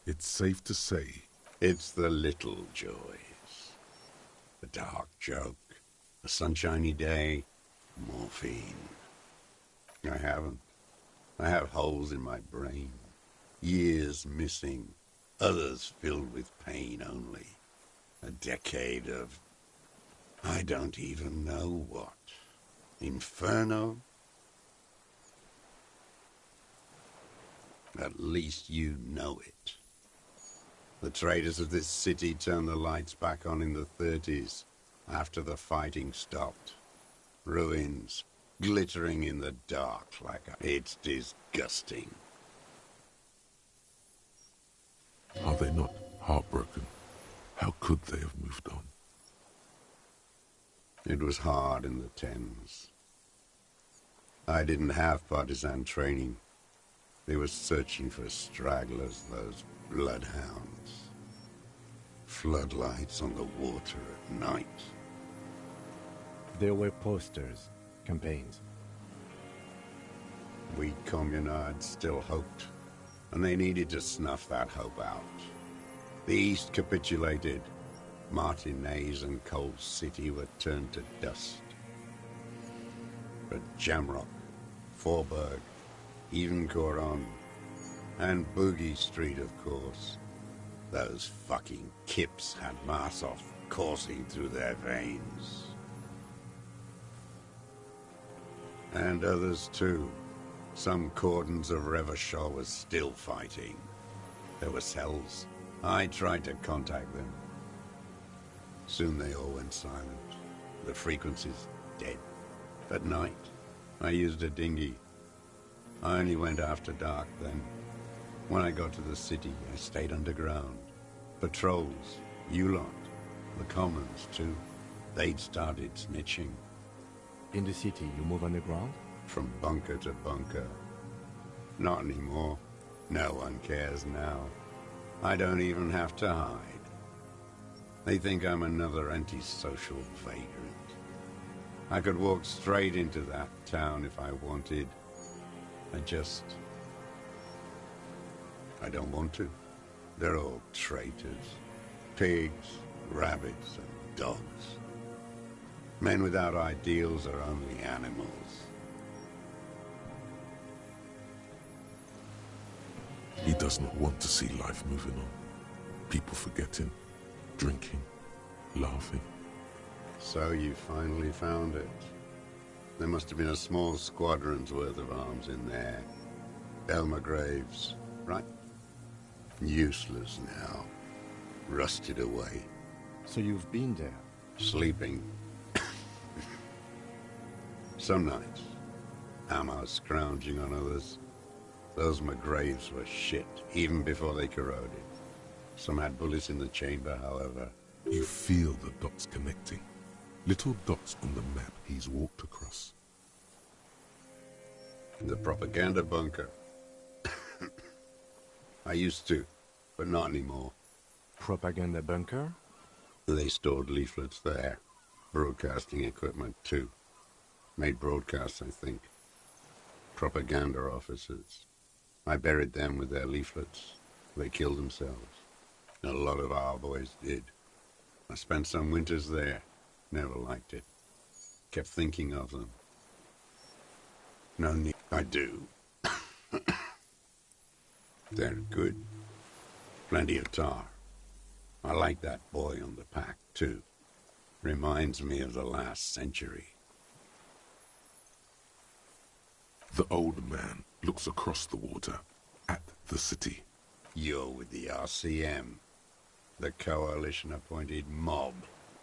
It's safe to say... It's the little joys. A dark joke. A sunshiny day. Morphine. I haven't. I have holes in my brain. Years missing. Others filled with pain only. A decade of... I don't even know what. Inferno? At least you know it. The traders of this city turned the lights back on in the 30s, after the fighting stopped. Ruins, glittering in the dark like it's disgusting. Are they not heartbroken? How could they have moved on? It was hard in the Thames. I didn't have partisan training. They were searching for stragglers, those bloodhounds. Floodlights on the water at night. There were posters, campaigns. We communards still hoped, and they needed to snuff that hope out. The East capitulated. Martinez and Cold City were turned to dust. But Jamrock, Forburg, even Coron, and Boogie Street, of course. Those fucking kips had Marsov coursing through their veins. And others too. Some cordons of Revachol was still fighting. There were cells. I tried to contact them. Soon they all went silent. The frequencies dead. At night, I used a dinghy. I only went after dark then. When I got to the city, I stayed underground. Patrols, you lot, the commons too. They'd started snitching. In the city, you move underground? From bunker to bunker. Not anymore. No one cares now. I don't even have to hide. They think I'm another antisocial vagrant. I could walk straight into that town if I wanted. I don't want to. They're all traitors. Pigs, rabbits, and dogs. Men without ideals are only animals. He does not want to see life moving on. People forgetting, drinking, laughing. So you finally found it. There must have been a small squadron's worth of arms in there. Elmer Graves, right? Useless now. Rusted away. So you've been there? Sleeping. Some nights, ammo scrounging on others. Those McGraves were shit, even before they corroded. Some had bullets in the chamber, however. You feel the dots connecting. Little dots on the map he's walked across. The propaganda bunker. I used to, but not anymore. Propaganda bunker? They stored leaflets there. Broadcasting equipment, too. Made broadcasts, I think. Propaganda officers. I buried them with their leaflets. They killed themselves. A lot of our boys did. I spent some winters there. Never liked it. Kept thinking of them. No need. I do. They're good. Plenty of tar. I like that boy on the pack, too. Reminds me of the last century. The old man looks across the water at the city. You're with the RCM, the coalition-appointed mob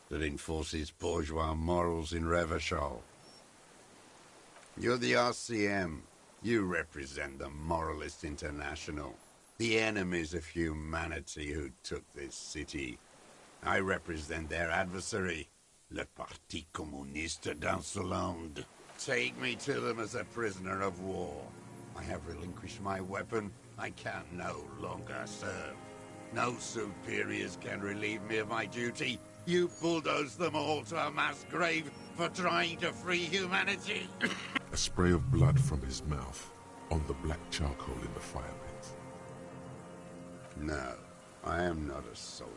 that enforces bourgeois morals in Revachol. You're the RCM. You represent the Moralist International, the enemies of humanity who took this city. I represent their adversary, le Parti Communiste d'Insolande. Take me to them as a prisoner of war. I have relinquished my weapon. I can no longer serve. No superiors can relieve me of my duty. You bulldoze them all to a mass grave for trying to free humanity. A spray of blood from his mouth on the black charcoal in the fire pit. No, I am not a soldier.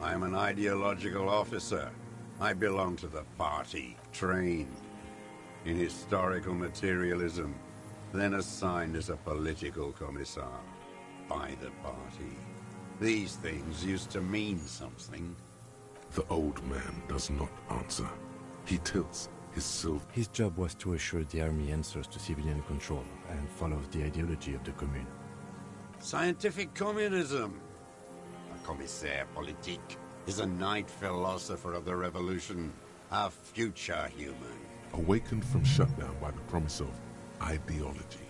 I am an ideological officer. I belong to the party, trained in historical materialism, then assigned as a political commissar by the party. These things used to mean something. The old man does not answer. He tilts his silver. His job was to assure the army answers to civilian control and follows the ideology of the commune. Scientific communism. A commissaire politique is a night philosopher of the revolution, a future human. Awakened from shutdown by the promise of ideology.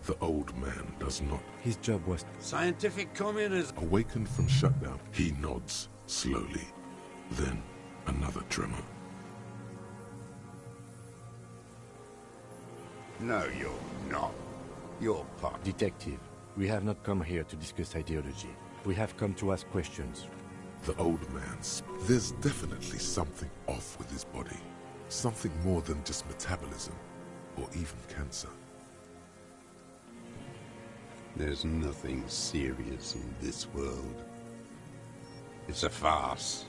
The old man does not. His job was scientific communism. Awakened from shutdown, he nods slowly. Then another tremor. No, you're not. You're part. Detective, we have not come here to discuss ideology. We have come to ask questions. The old man's. There's definitely something off with his body. Something more than just metabolism, or even cancer. There's nothing serious in this world. It's a farce.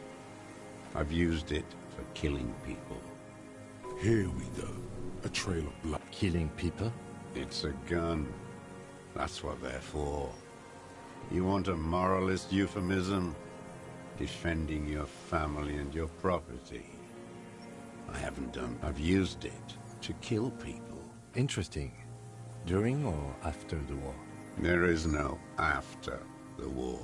I've used it for killing people. Here we go. A trail of blood. Killing people? It's a gun. That's what they're for. You want a moralist euphemism? Defending your family and your property. I haven't done. I've used it to kill people. Interesting. During or after the war? There is no after the war.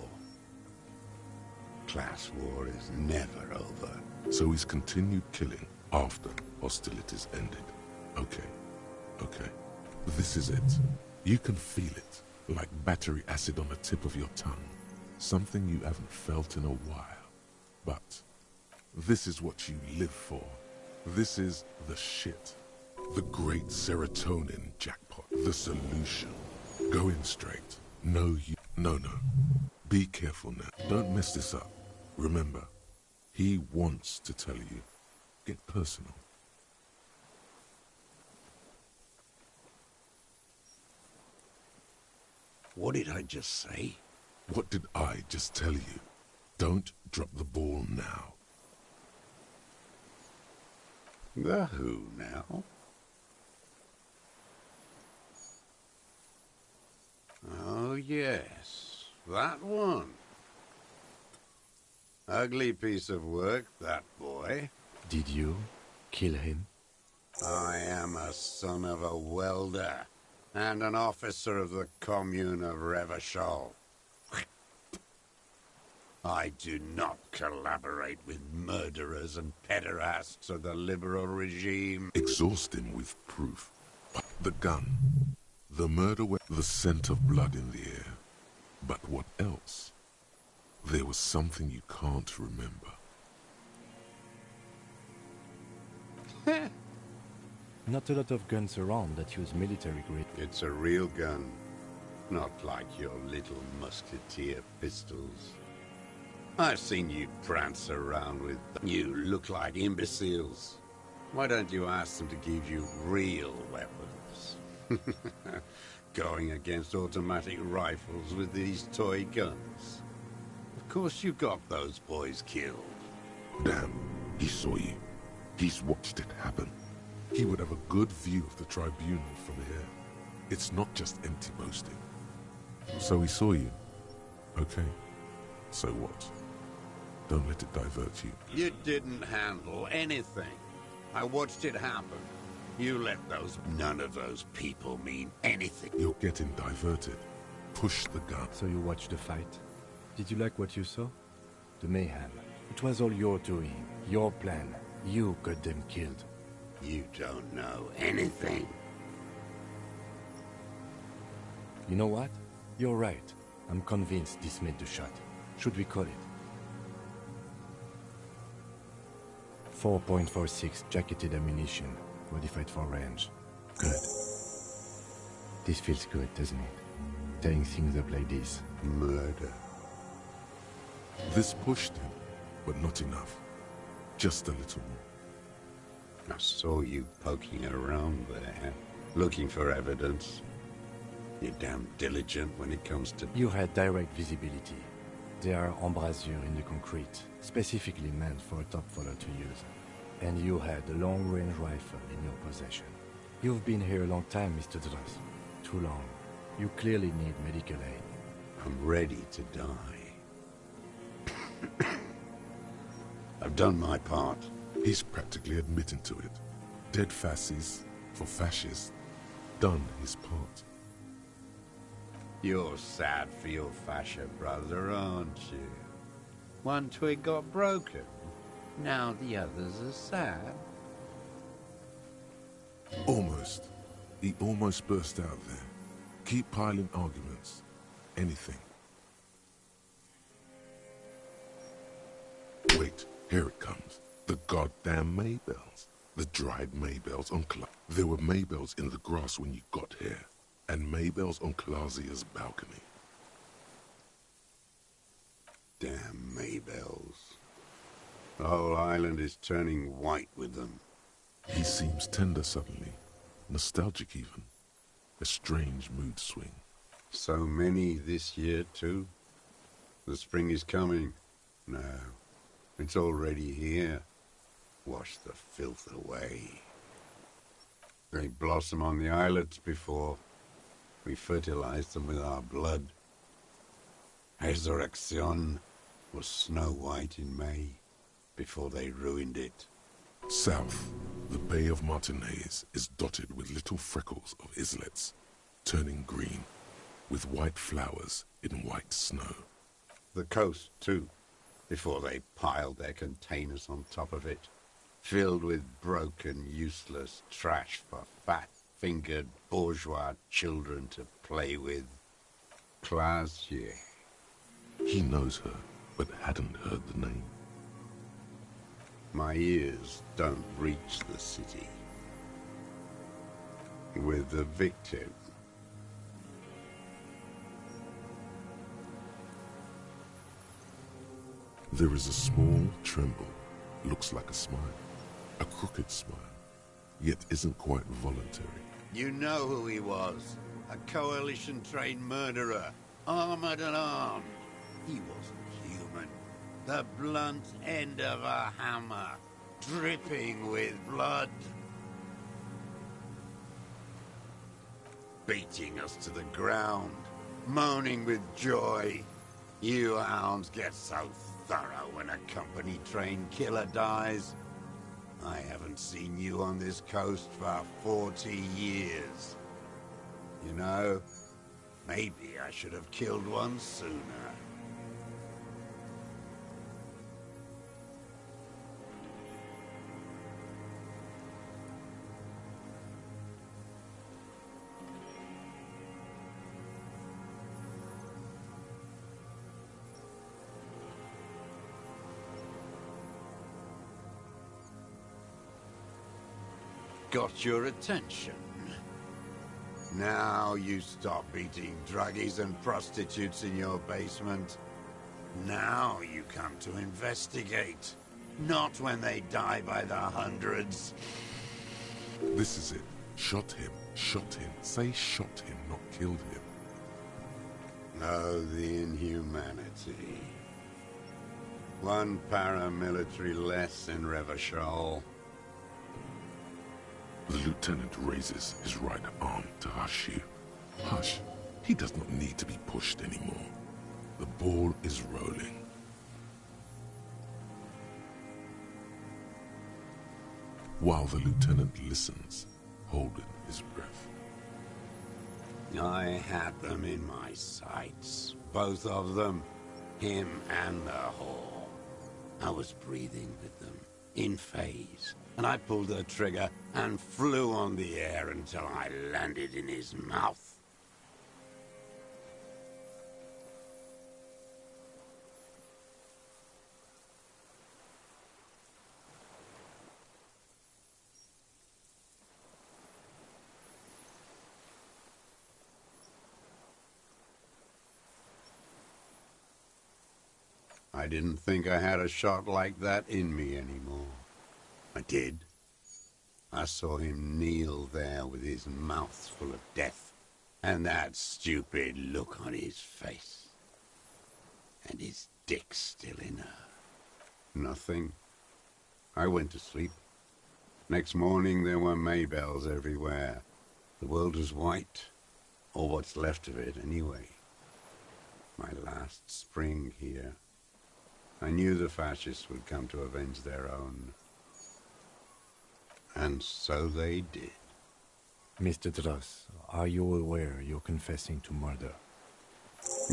Class war is never over. So he's continued killing after hostilities ended. Okay. This is it. You can feel it, like battery acid on the tip of your tongue. Something you haven't felt in a while. But this is what you live for. This is the shit. The great serotonin jackpot. The solution. Going straight. No. Be careful now. Don't mess this up. Remember, he wants to tell you. Get personal. What did I just say? What did I just tell you? Don't drop the ball now. The who now? Oh, yes. That one. Ugly piece of work, that boy. Did you kill him? I am a son of a welder. and an officer of the commune of Revachol. I do not collaborate with murderers and pederasts of the liberal regime. Exhaust him with proof. The gun, the murder, the scent of blood in the air. But what else? There was something you can't remember. Not a lot of guns around that use military grade. It's a real gun, not like your little musketeer pistols. I've seen you prance around with them. You look like imbeciles. Why don't you ask them to give you real weapons? Going against automatic rifles with these toy guns. Of course you got those boys killed. Damn, he saw you. He's watched it happen. He would have a good view of the tribunal from here. It's not just empty boasting. So he saw you. Okay. So what? Don't let it divert you. You didn't handle anything. I watched it happen. You let none of those people mean anything. You're getting diverted. Push the gun. So you watched the fight. Did you like what you saw? The mayhem. It was all your doing, your plan. You got them killed. You don't know anything. You know what? You're right. I'm convinced this made the shot. Should we call it? 4.46 jacketed ammunition, modified for range. Good. This feels good, doesn't it? Tying things up like this. Murder. This pushed him, but not enough. Just a little more. I saw you poking around there, looking for evidence. You're damn diligent when it comes to... You had direct visibility. There are embrasures in the concrete, specifically meant for a top follower to use. And you had a long-range rifle in your possession. You've been here a long time, Mr. Dross. Too long. You clearly need medical aid. I'm ready to die. I've done my part. He's practically admitting to it. Dead fascists for fascists. Done his part. You're sad for your fascia brother, aren't you? One twig got broken. Now the others are sad. Almost. He almost burst out there. Keep piling arguments. Anything. Wait, here it comes. The goddamn Maybells. The dried Maybells on There were Maybells in the grass when you got here. And Maybells on Clausia's balcony. Damn Maybells. The whole island is turning white with them. He seems tender suddenly. Nostalgic even. A strange mood swing. So many this year too. The spring is coming. No, it's already here. Wash the filth away. They blossom on the islets before we fertilize them with our blood. Resurrection was snow white in May, before they ruined it. South, the Bay of Martinez is dotted with little freckles of islets, turning green, with white flowers in white snow. The coast, too, before they piled their containers on top of it, filled with broken, useless trash for fat-fingered bourgeois children to play with. Clausia. He knows her, but hadn't heard the name. My ears don't reach the city. With the victim. There is a small tremble, looks like a smile, a crooked smile, yet isn't quite voluntary. You know who he was. A coalition-trained murderer, armored and armed. He wasn't human. The blunt end of a hammer, dripping with blood. Beating us to the ground, moaning with joy. You hounds get so thorough when a company-trained killer dies. I haven't seen you on this coast for 40 years. You know, maybe I should have killed one sooner. Got your attention. Now you stop beating druggies and prostitutes in your basement. Now you come to investigate. Not when they die by the hundreds. This is it. Shot him. Shot him. Say shot him, not killed him. Oh, the inhumanity. One paramilitary less in Revachol. The lieutenant raises his right arm to hush you. Hush. He does not need to be pushed anymore. The ball is rolling. While the lieutenant listens, holding his breath. I had them in my sights. Both of them. Him and the whore. I was breathing with them, in phase. And I pulled the trigger and flew on the air until I landed in his mouth. I didn't think I had a shot like that in me anymore. I did. I saw him kneel there with his mouth full of death, and that stupid look on his face. And his dick still in her. Nothing. I went to sleep. Next morning there were Maybells everywhere. The world was white, or what's left of it anyway. My last spring here. I knew the fascists would come to avenge their own. And so they did. Mr. Dross, are you aware you're confessing to murder?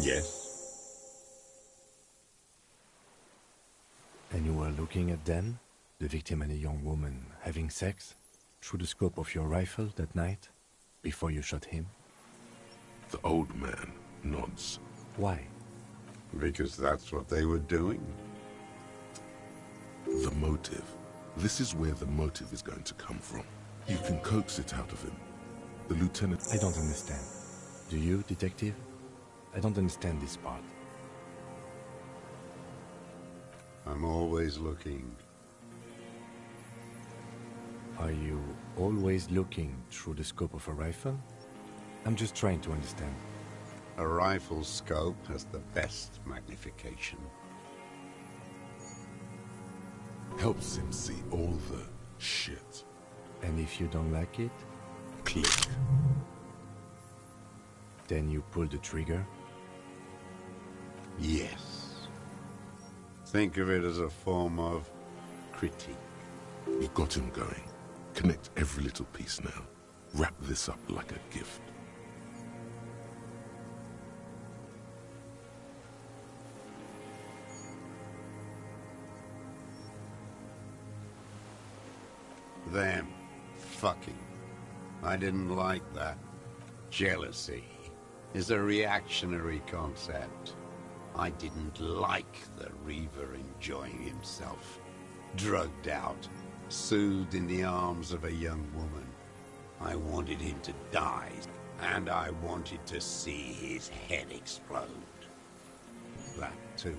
Yes. And you were looking at Dan, the victim and a young woman, having sex, through the scope of your rifle that night, before you shot him? The old man nods. Why? Because that's what they were doing. The motive. This is where the motive is going to come from. You can coax it out of him. The lieutenant... I don't understand. Do you, detective? I don't understand this part. I'm always looking. Are you always looking through the scope of a rifle? I'm just trying to understand. A rifle's scope has the best magnification. Helps him see all the shit. And if you don't like it? Click. Then you pull the trigger? Yes. Think of it as a form of critique. You got him going. Connect every little piece now. Wrap this up like a gift. Them. Fucking. I didn't like that. Jealousy is a reactionary concept. I didn't like the Reaver enjoying himself. Drugged out, soothed in the arms of a young woman. I wanted him to die, and I wanted to see his head explode. That too.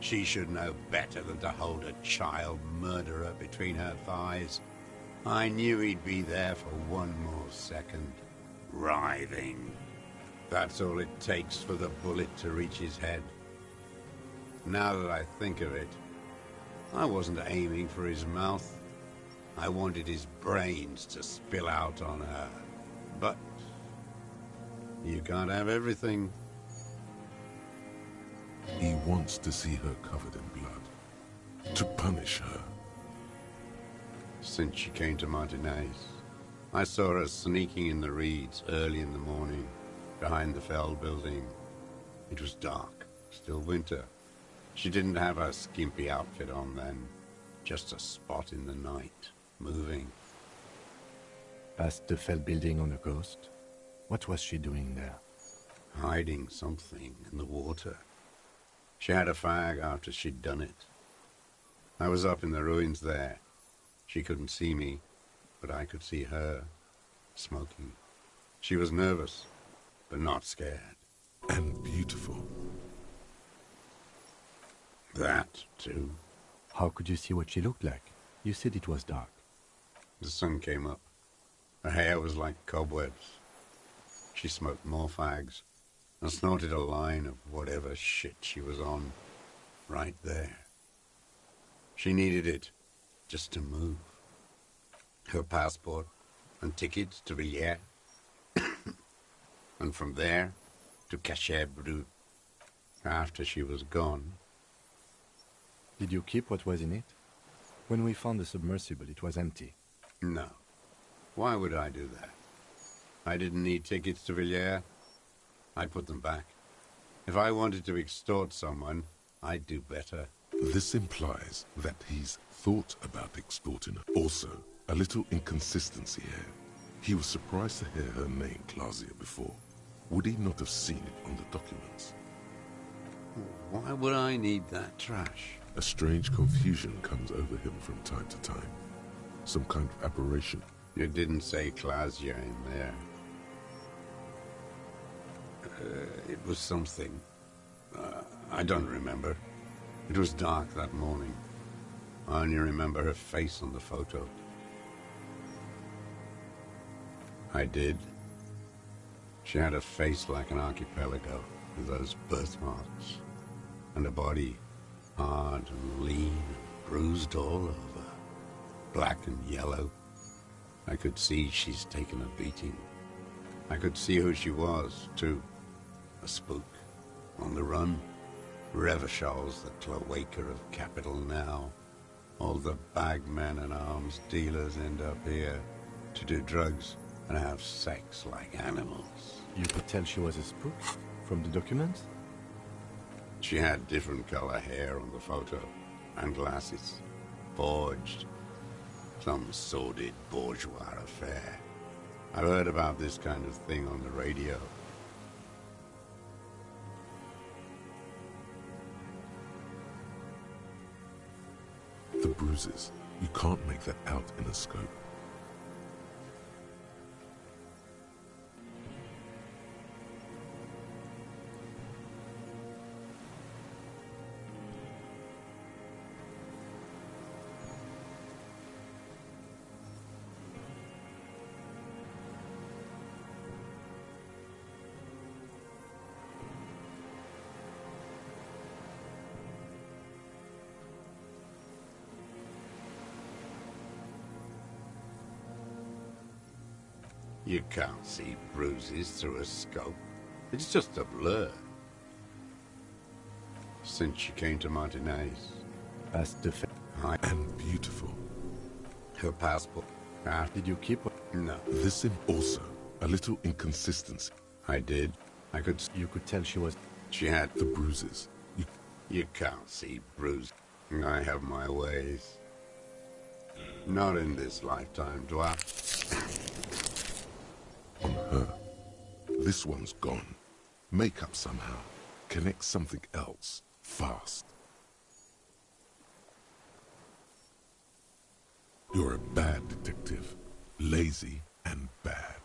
She should know better than to hold a child murderer between her thighs. I knew he'd be there for one more second, writhing. That's all it takes for the bullet to reach his head. Now that I think of it, I wasn't aiming for his mouth. I wanted his brains to spill out on her. But you can't have everything. He wants to see her covered in blood. To punish her. Since she came to Martinez, I saw her sneaking in the reeds early in the morning, behind the Fell building. It was dark, still winter. She didn't have her skimpy outfit on then, just a spot in the night, moving. Past the Fell building on the coast? What was she doing there? Hiding something in the water. She had a fag after she'd done it. I was up in the ruins there. She couldn't see me, but I could see her, smoking. She was nervous, but not scared. And beautiful. That, too. How could you see what she looked like? You said it was dark. The sun came up. Her hair was like cobwebs. She smoked more fags and snorted a line of whatever shit she was on, right there. She needed it just to move. Her passport and tickets to Villiers. And from there to Cachet Brut. After she was gone. Did you keep what was in it? When we found the submersible, it was empty. No. Why would I do that? I didn't need tickets to Villiers. I'd put them back. If I wanted to extort someone, I'd do better. This implies that he's thought about extorting her. Also, a little inconsistency here. He was surprised to hear her name Clausia before. Would he not have seen it on the documents? Why would I need that trash? A strange confusion comes over him from time to time. Some kind of aberration. You didn't say Clausia in there. It was something. I don't remember. It was dark that morning. I only remember her face on the photo. I did. She had a face like an archipelago with those birthmarks. And a body hard and lean and bruised all over. Black and yellow. I could see she's taken a beating. I could see who she was, too. A spook. On the run. Revachel's the cloaca of capital now. All the bagmen and arms dealers end up here to do drugs and have sex like animals. You could tell she was a spook from the documents? She had different color hair on the photo and glasses. Forged. Some sordid bourgeois affair. I've heard about this kind of thing on the radio. The bruises. You can't make that out in a scope. You can't see bruises through a scope. It's just a blur. Since she came to Martinez. Past the and beautiful. Her passport. Did you keep it? No. This also a little inconsistency. I did. I could. You could tell she was. She had the bruises. You can't see bruises. I have my ways. Not in this lifetime, do I? On her. This one's gone. Make up somehow. Connect something else. Fast. You're a bad detective. Lazy and bad.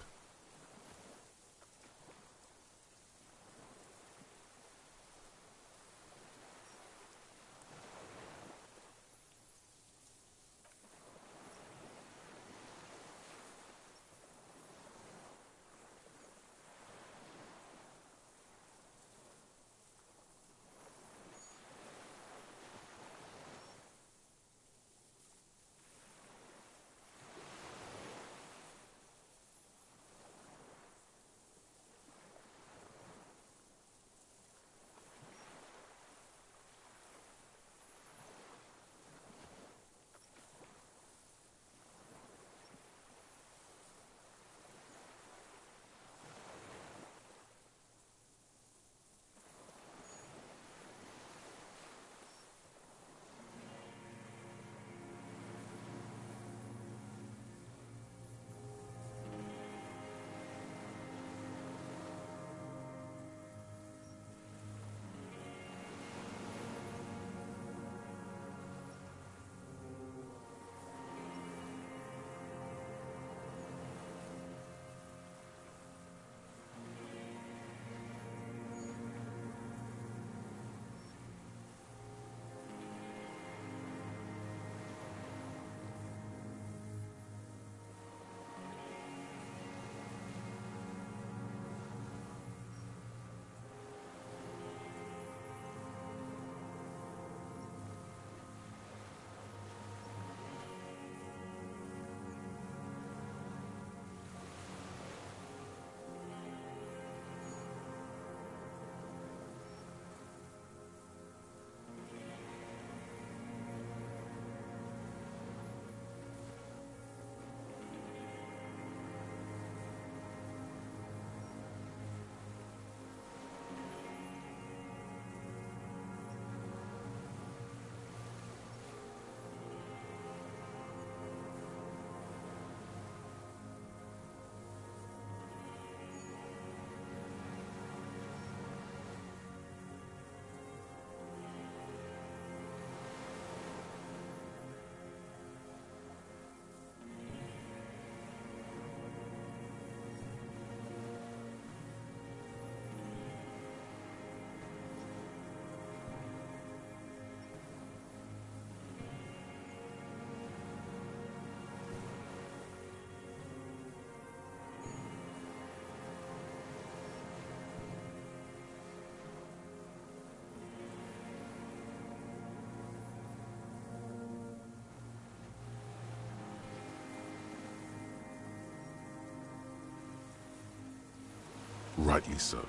Rightly so.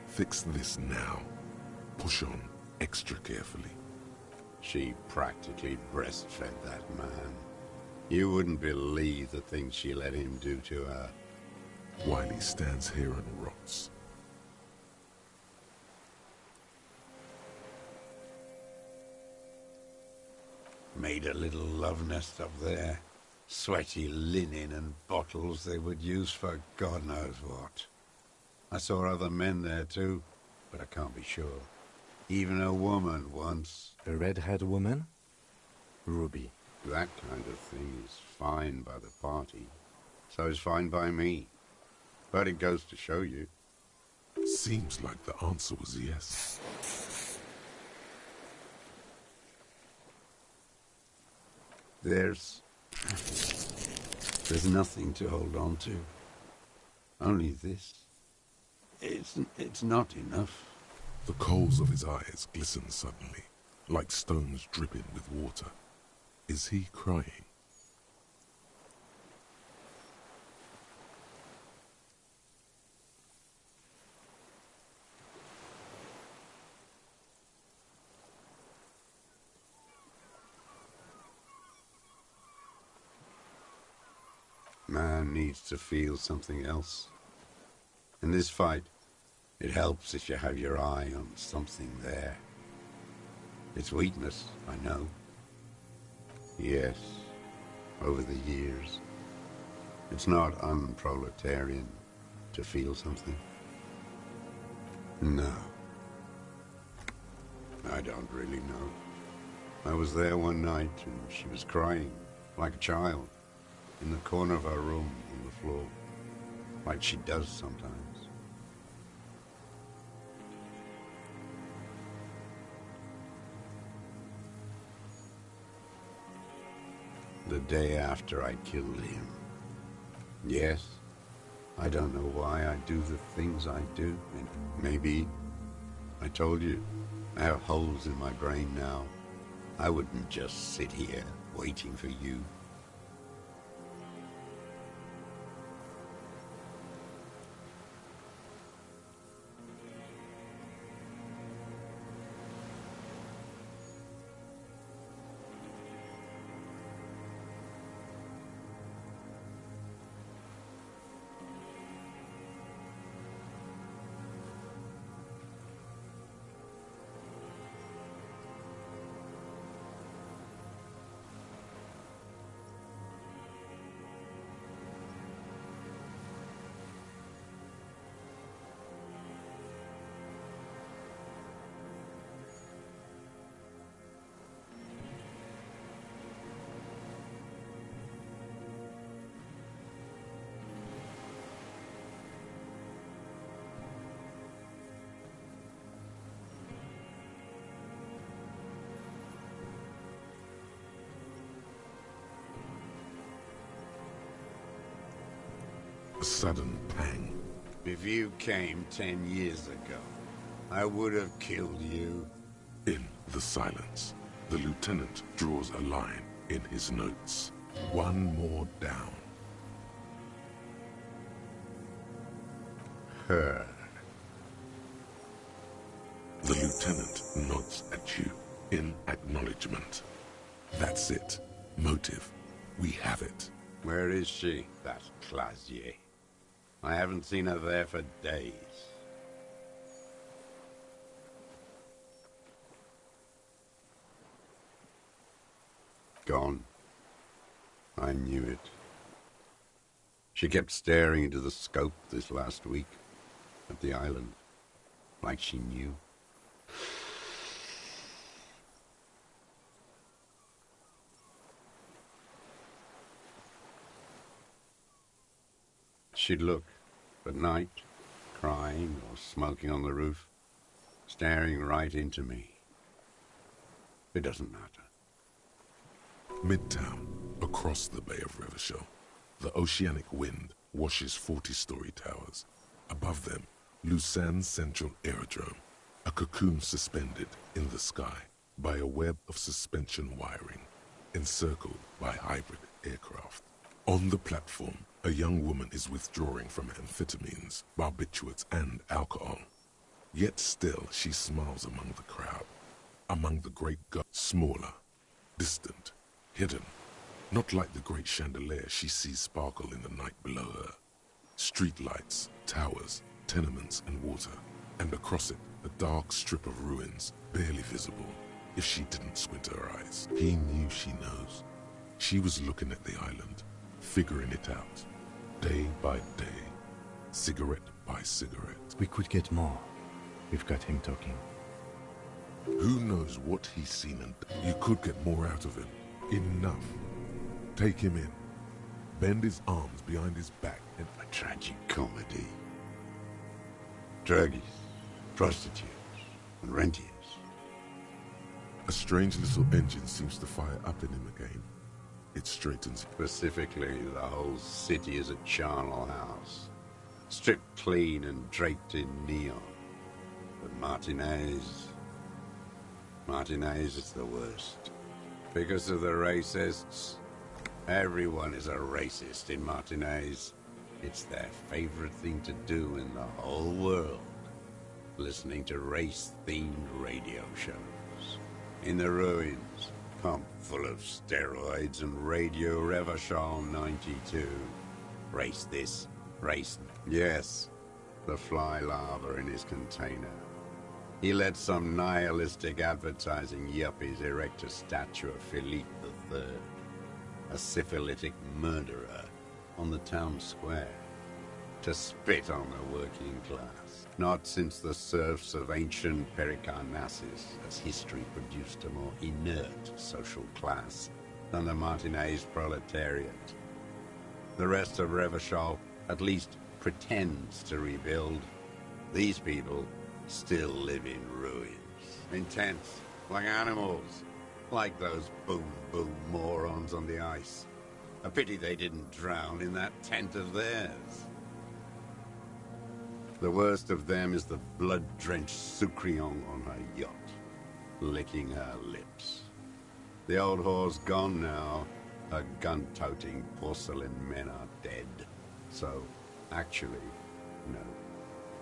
Fix this now. Push on extra carefully. She practically breastfed that man. You wouldn't believe the things she let him do to her. While he stands here and rots. Made a little love nest up there. Sweaty linen and bottles they would use for God knows what. I saw other men there too, but I can't be sure. Even a woman once. A red-haired woman? Ruby. That kind of thing is fine by the party. So is fine by me. But it goes to show you. Seems like the answer was yes. There's nothing to hold on to. Only this. It's not enough. The coals of his eyes glisten suddenly, like stones dripping with water. Is he crying? Man needs to feel something else. In this fight, it helps if you have your eye on something there. It's weakness, I know. Yes, over the years. It's not unproletarian to feel something. No. I don't really know. I was there one night and she was crying, like a child, in the corner of her room on the floor, like she does sometimes. The day after I killed him. Yes, I don't know why I do the things I do, and maybe, I told you, I have holes in my brain now. I wouldn't just sit here waiting for you. A sudden pang. If you came 10 years ago, I would have killed you. In the silence, the lieutenant draws a line in his notes. One more down. Her. The lieutenant nods at you in acknowledgement. That's it. Motive. We have it. Where is she, that Clasier? I haven't seen her there for days. Gone. I knew it. She kept staring into the scope this last week at the island, like she knew. She'd look at night, crying or smoking on the roof, staring right into me. It doesn't matter. Midtown, across the Bay of Revachol, the oceanic wind washes 40-story towers. Above them, Lausanne's Central Aerodrome, a cocoon suspended in the sky by a web of suspension wiring, encircled by hybrid aircraft. On the platform, a young woman is withdrawing from amphetamines, barbiturates, and alcohol. Yet still, she smiles among the crowd, among the great gods, smaller, distant, hidden. Not like the great chandelier she sees sparkle in the night below her. Streetlights, towers, tenements, and water. And across it, a dark strip of ruins, barely visible, if she didn't squint her eyes. He knew she knows. She was looking at the island, figuring it out, day by day, cigarette by cigarette. We could get more. We've got him talking. Who knows what he's seen, and you could get more out of him. Enough. Take him in. Bend his arms behind his back and... A tragic comedy. Druggies, prostitutes, and rentiers. A strange little engine seems to fire up in him again. It straightens. Specifically, the whole city is a charnel house. Stripped clean and draped in neon. But Martinez is the worst. Because of the racists. Everyone is a racist in Martinez. It's their favorite thing to do in the whole world. Listening to race-themed radio shows. In the ruins, pumped full of steroids and Radio Revachol 92. Race this, race... Yes, the fly larva in his container. He let some nihilistic advertising yuppies erect a statue of Philippe III, a syphilitic murderer, on the town square, to spit on the working class. Not since the serfs of ancient Pericarnassus has history produced a more inert social class than the Martinez proletariat. The rest of Revachol at least pretends to rebuild. These people still live in ruins. In tents, like animals. Like those boom-boom morons on the ice. A pity they didn't drown in that tent of theirs. The worst of them is the blood-drenched Sucrion on her yacht, licking her lips. The old whore's gone now. Her gun-toting porcelain men are dead. So, actually, no.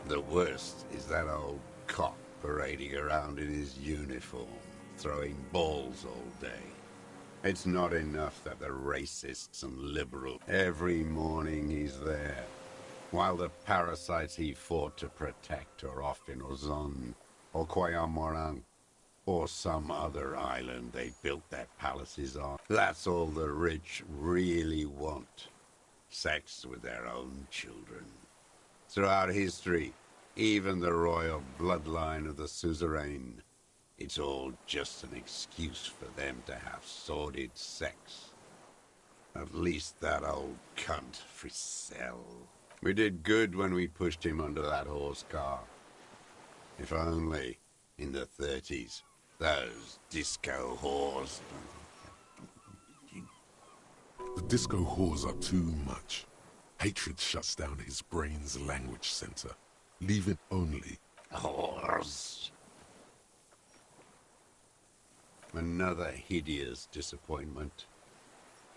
The worst is that old cop parading around in his uniform, throwing balls all day. It's not enough that the racists and liberals... Every morning he's there, while the parasites he fought to protect are off in Ozon, or Coyamorang, or some other island they built their palaces on. That's all the rich really want. Sex with their own children. Throughout history, even the royal bloodline of the suzerain, it's all just an excuse for them to have sordid sex. At least that old cunt, Frisell. We did good when we pushed him under that horse car. If only, in the 30s, those disco whores... The disco whores are too much. Hatred shuts down his brain's language center, leaving only... whores. Another hideous disappointment.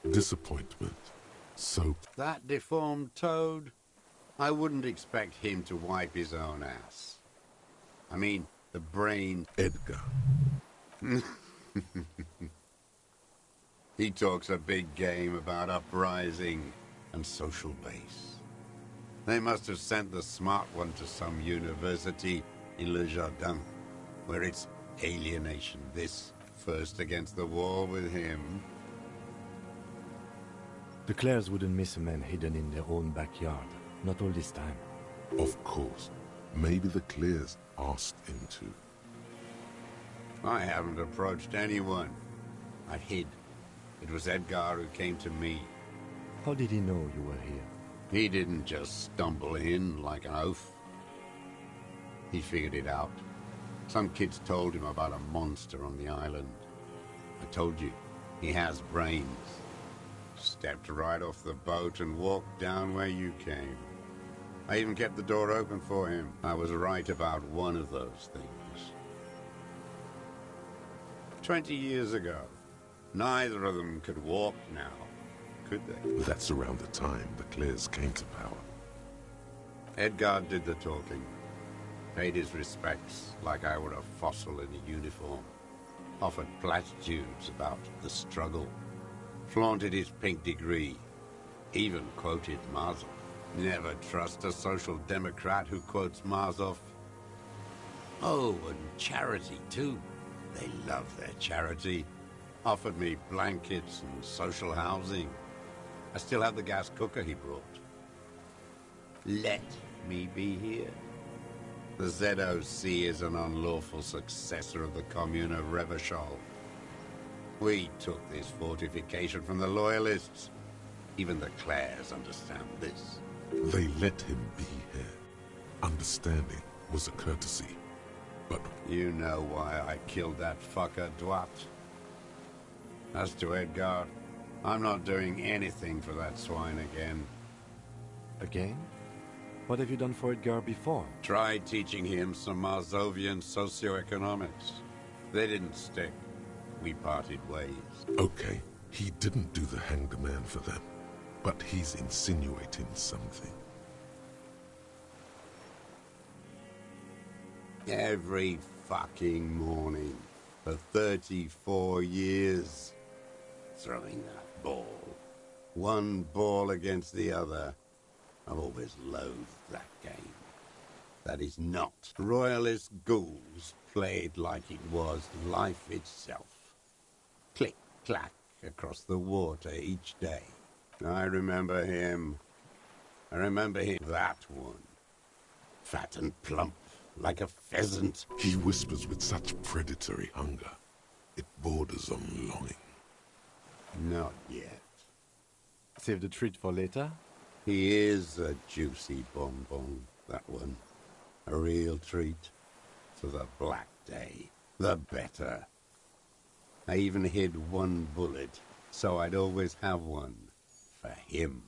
Disappointment. So... That deformed toad? I wouldn't expect him to wipe his own ass. I mean, the brain... Edgar. He talks a big game about uprising and social base. They must have sent the smart one to some university in Le Jardin, where it's alienation this, first against the wall with him. The Clares wouldn't miss a man hidden in their own backyard. Not all this time. Of course. Maybe the Clears asked him to. I haven't approached anyone. I hid. It was Edgar who came to me. How did he know you were here? He didn't just stumble in like an oaf. He figured it out. Some kids told him about a monster on the island. I told you, he has brains. Stepped right off the boat and walked down where you came. I even kept the door open for him. I was right about one of those things. 20 years ago, neither of them could walk now. could they? That's around the time the Clares came to power. Edgar did the talking. Paid his respects like I were a fossil in a uniform. Offered platitudes about the struggle. Flaunted his pink degree. Even quoted Marzoff. Never trust a social democrat who quotes Marzoff. Oh, and charity, too. They love their charity. Offered me blankets and social housing. I still have the gas cooker he brought. Let me be here. The ZOC is an unlawful successor of the Commune of Revachol. We took this fortification from the Loyalists. Even the Clares understand this. They let him be here. Understanding was a courtesy. But you know why I killed that fucker, Dwat. As to Edgar, I'm not doing anything for that swine again. Again? What have you done for Edgar before? Tried teaching him some Marzovian socioeconomics. They didn't stick. We parted ways. okay, he didn't do the hanged man for them, but he's insinuating something. Every fucking morning for 34 years. Throwing that ball. One ball against the other. I've always loathed that game. That is not. Royalist ghouls played like it was life itself. Click, clack across the water each day. I remember him. That one. Fat and plump. Like a pheasant. He whispers with such predatory hunger. It borders on longing. Not yet. Save the treat for later? He is a juicy bonbon, that one. A real treat. For the black day. The better. I even hid one bullet, so I'd always have one. For him.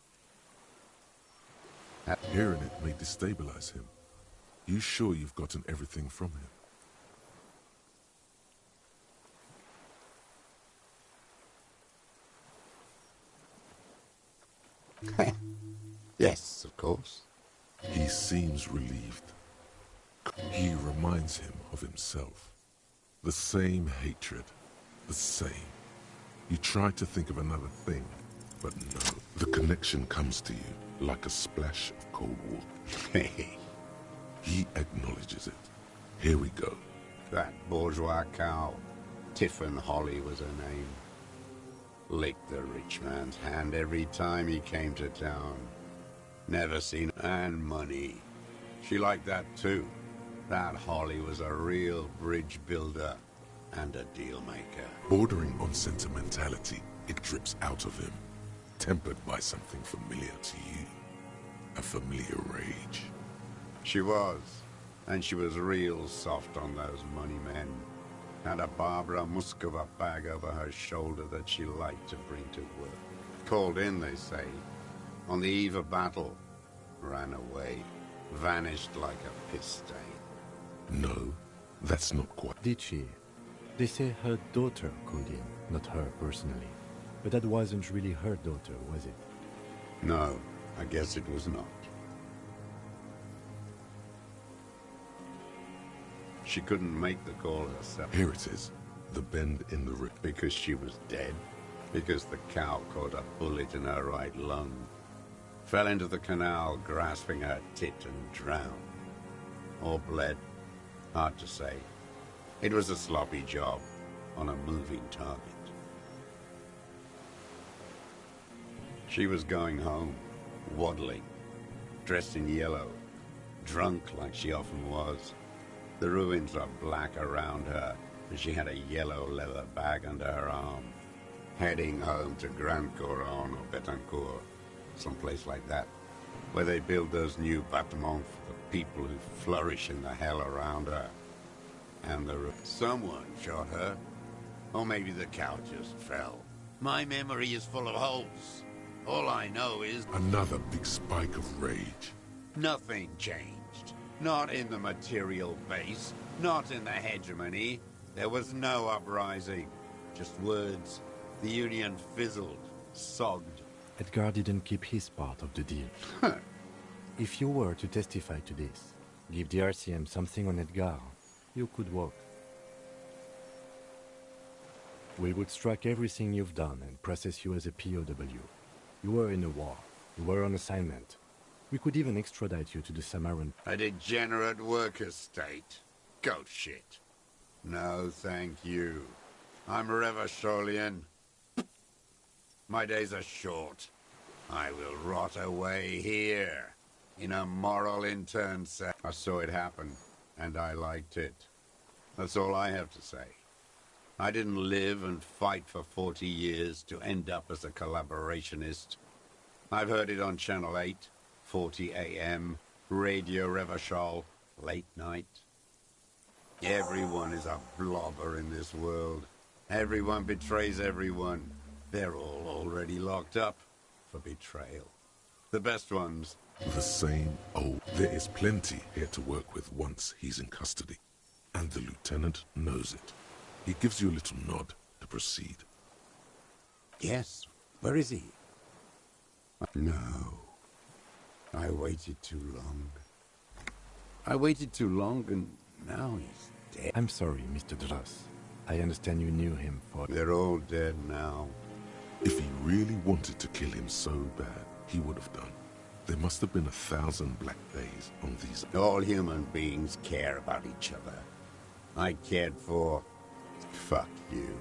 Hearing it may destabilize him. You sure you've gotten everything from him? Yes, of course. He seems relieved. He reminds him of himself. The same hatred. The same. You try to think of another thing, but no. The connection comes to you like a splash of cold water. He acknowledges it. Here we go. That bourgeois cow. Tiffin Holly was her name. Licked the rich man's hand every time he came to town. Never seen and money. She liked that too. That Holly was a real bridge builder and a deal maker. Bordering on sentimentality, it drips out of him. Tempered by something familiar to you. A familiar rage. She was. And she was real soft on those money men. Had a Barbara Muscova bag over her shoulder that she liked to bring to work. Called in, they say. On the eve of battle. Ran away. Vanished like a piss stain. No, that's not quite. Did she? They say her daughter called in, not her personally. But that wasn't really her daughter, was it? No, I guess it was not. She couldn't make the call herself. Here it is. The bend in the rip. Because she was dead. Because the cow caught a bullet in her right lung. Fell into the canal, grasping her tit and drowned. Or bled. Hard to say. It was a sloppy job on a moving target. She was going home, waddling, dressed in yellow, drunk like she often was. The ruins are black around her, and she had a yellow leather bag under her arm. Heading home to Grand Couronne or Betancourt, someplace like that, where they build those new bâtiments for the people who flourish in the hell around her. And someone shot her. Or maybe the cow just fell. My memory is full of holes. All I know is... Another big spike of rage. Nothing changed. Not in the material base. Not in the hegemony. There was no uprising. Just words. The Union fizzled. Sogged. Edgar didn't keep his part of the deal. If you were to testify to this, give the RCM something on Edgar, you could walk. We would strike everything you've done and process you as a POW. You were in a war. You were on assignment. We could even extradite you to the Samaran. A degenerate worker state. Go shit. No, thank you. I'm Revacholian. My days are short. I will rot away here, in a moral intern set. I saw it happen, and I liked it. That's all I have to say. I didn't live and fight for 40 years to end up as a collaborationist. I've heard it on Channel 8, 40 AM, Radio Revachol, late night. Everyone is a blobber in this world. Everyone betrays everyone. They're all already locked up for betrayal. The best ones. The same old. There is plenty here to work with once he's in custody. And the lieutenant knows it. He gives you a little nod to proceed. Yes. Where is he? No. I waited too long. I waited too long and now he's dead. I'm sorry, Mr. Dross. I understand you knew him for... They're all dead now. If he really wanted to kill him so bad, he would have done. There must have been 1,000 black days on these... All human beings care about each other. I cared for... Fuck you.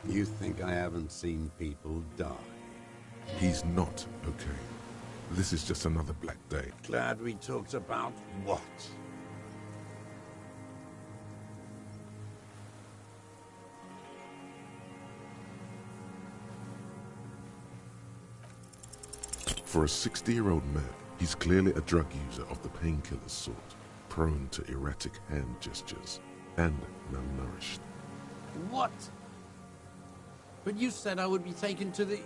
You think I haven't seen people die? He's not okay. This is just another black day. Glad we talked about what? For a 60-year-old man, he's clearly a drug user of the painkiller sort, prone to erratic hand gestures, and malnourished. What? But you said I would be taken to the...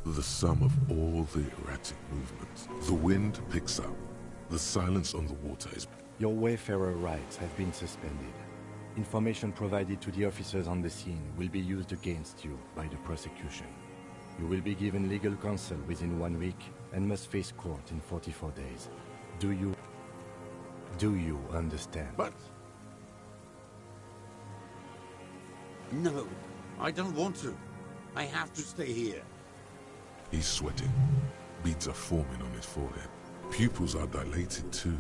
The sum of all the erratic movements. The wind picks up. The silence on the water is... Your Wayfarer rights have been suspended. Information provided to the officers on the scene will be used against you by the prosecution. You will be given legal counsel within 1 week and must face court in 44 days. Do you understand? But... No, I don't want to. I have to stay here. He's sweating. Beads are forming on his forehead. Pupils are dilated too.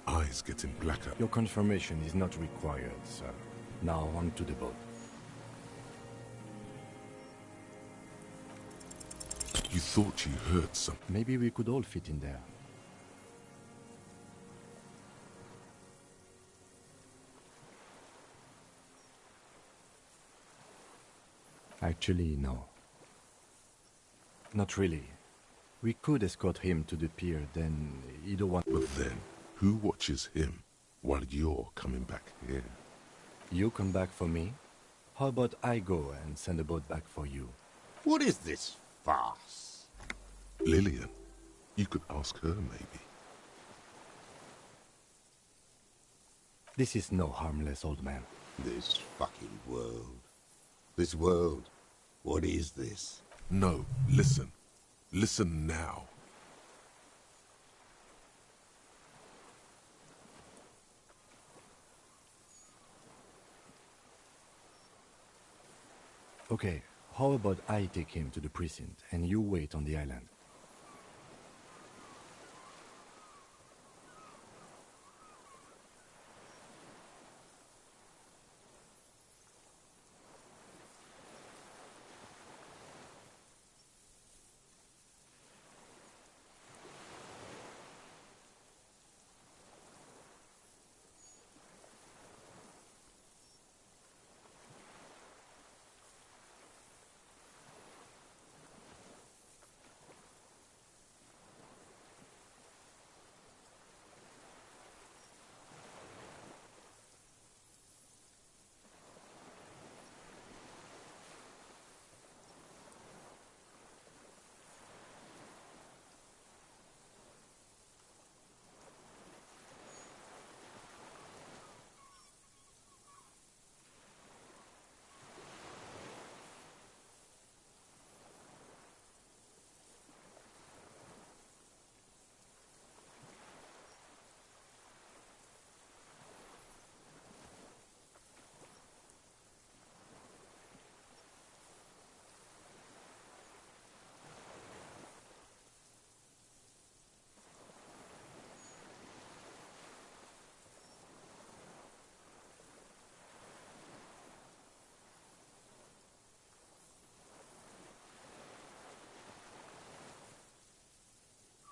Eyes getting blacker. Your confirmation is not required, sir. Now on to the boat. You thought you heard something. Maybe we could all fit in there. Actually, no. Not really. We could escort him to the pier, then either one... But then, who watches him while you're coming back here? You come back for me? How about I go and send a boat back for you? What is this farce? Lillian. You could ask her, maybe. This is no harmless old man. This fucking world. This world. What is this? No, listen. Listen now. Okay, how about I take him to the precinct and you wait on the island?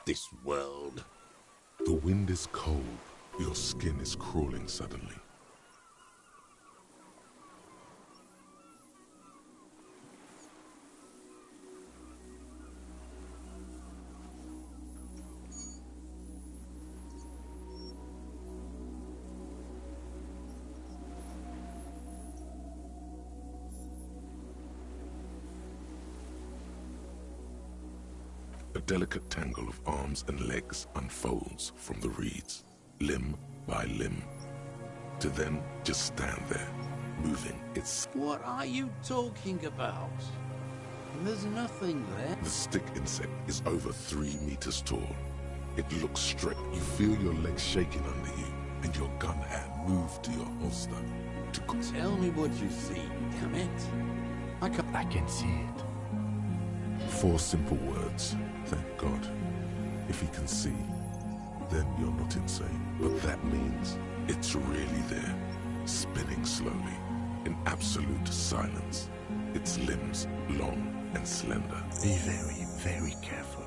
this world. The wind is cold. Your skin is crawling suddenly. A delicate tangle of arms and legs unfolds from the reeds, limb by limb, to then just stand there, moving its... What are you talking about? There's nothing there. The stick insect is over 3 meters tall. It looks straight. You feel your legs shaking under you, and your gun hand move to your holster. Tell me what you see, damn it. I can see it. 4 simple words. Thank God. If he can see, then you're not insane. But that means it's really there, spinning slowly, in absolute silence. Its limbs long and slender. Be very, very careful.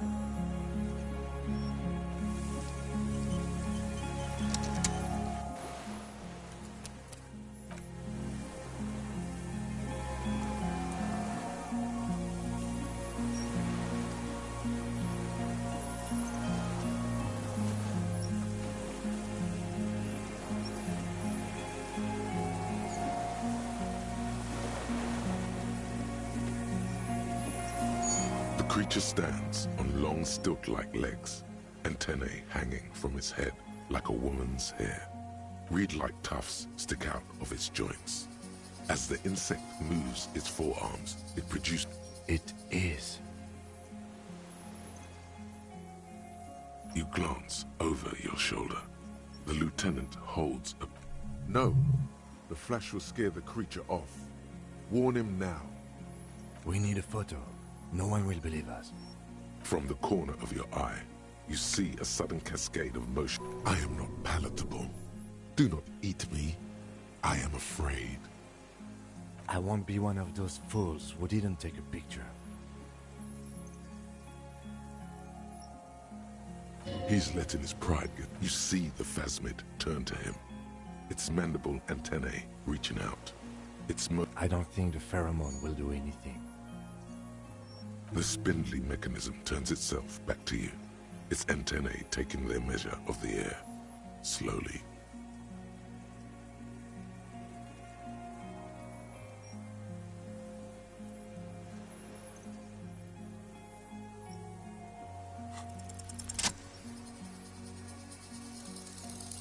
The creature stands on long stilt-like legs, antennae hanging from its head like a woman's hair. Reed-like tufts stick out of its joints. As the insect moves its forearms, it produces... It is. You glance over your shoulder. The lieutenant holds a... No! The flash will scare the creature off. Warn him now. We need a photo. No one will believe us. From the corner of your eye, you see a sudden cascade of motion. I am not palatable. Do not eat me. I am afraid. I won't be one of those fools who didn't take a picture. He's letting his pride get... You see the phasmid turn to him. Its mandible antennae reaching out. I don't think the pheromone will do anything. The spindly mechanism turns itself back to you, its antennae taking their measure of the air, slowly.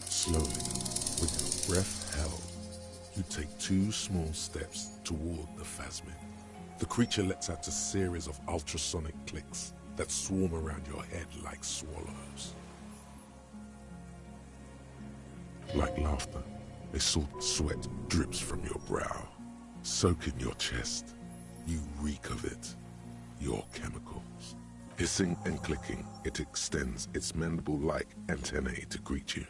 Slowly, with your breath held, you take 2 small steps toward the phasmid. The creature lets out a series of ultrasonic clicks that swarm around your head like swallows. Like laughter, a salt sweat drips from your brow, soaking your chest. You reek of it, your chemicals. Hissing and clicking, it extends its mandible-like antennae to greet you.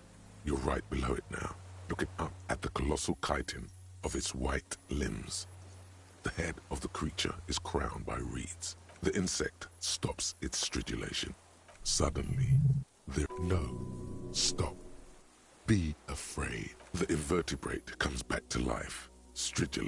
You're right below it now, looking up at the colossal chitin of its white limbs. The head of the creature is crowned by reeds. The insect stops its stridulation. Suddenly, No. Stop. Be afraid. The invertebrate comes back to life, stridulating.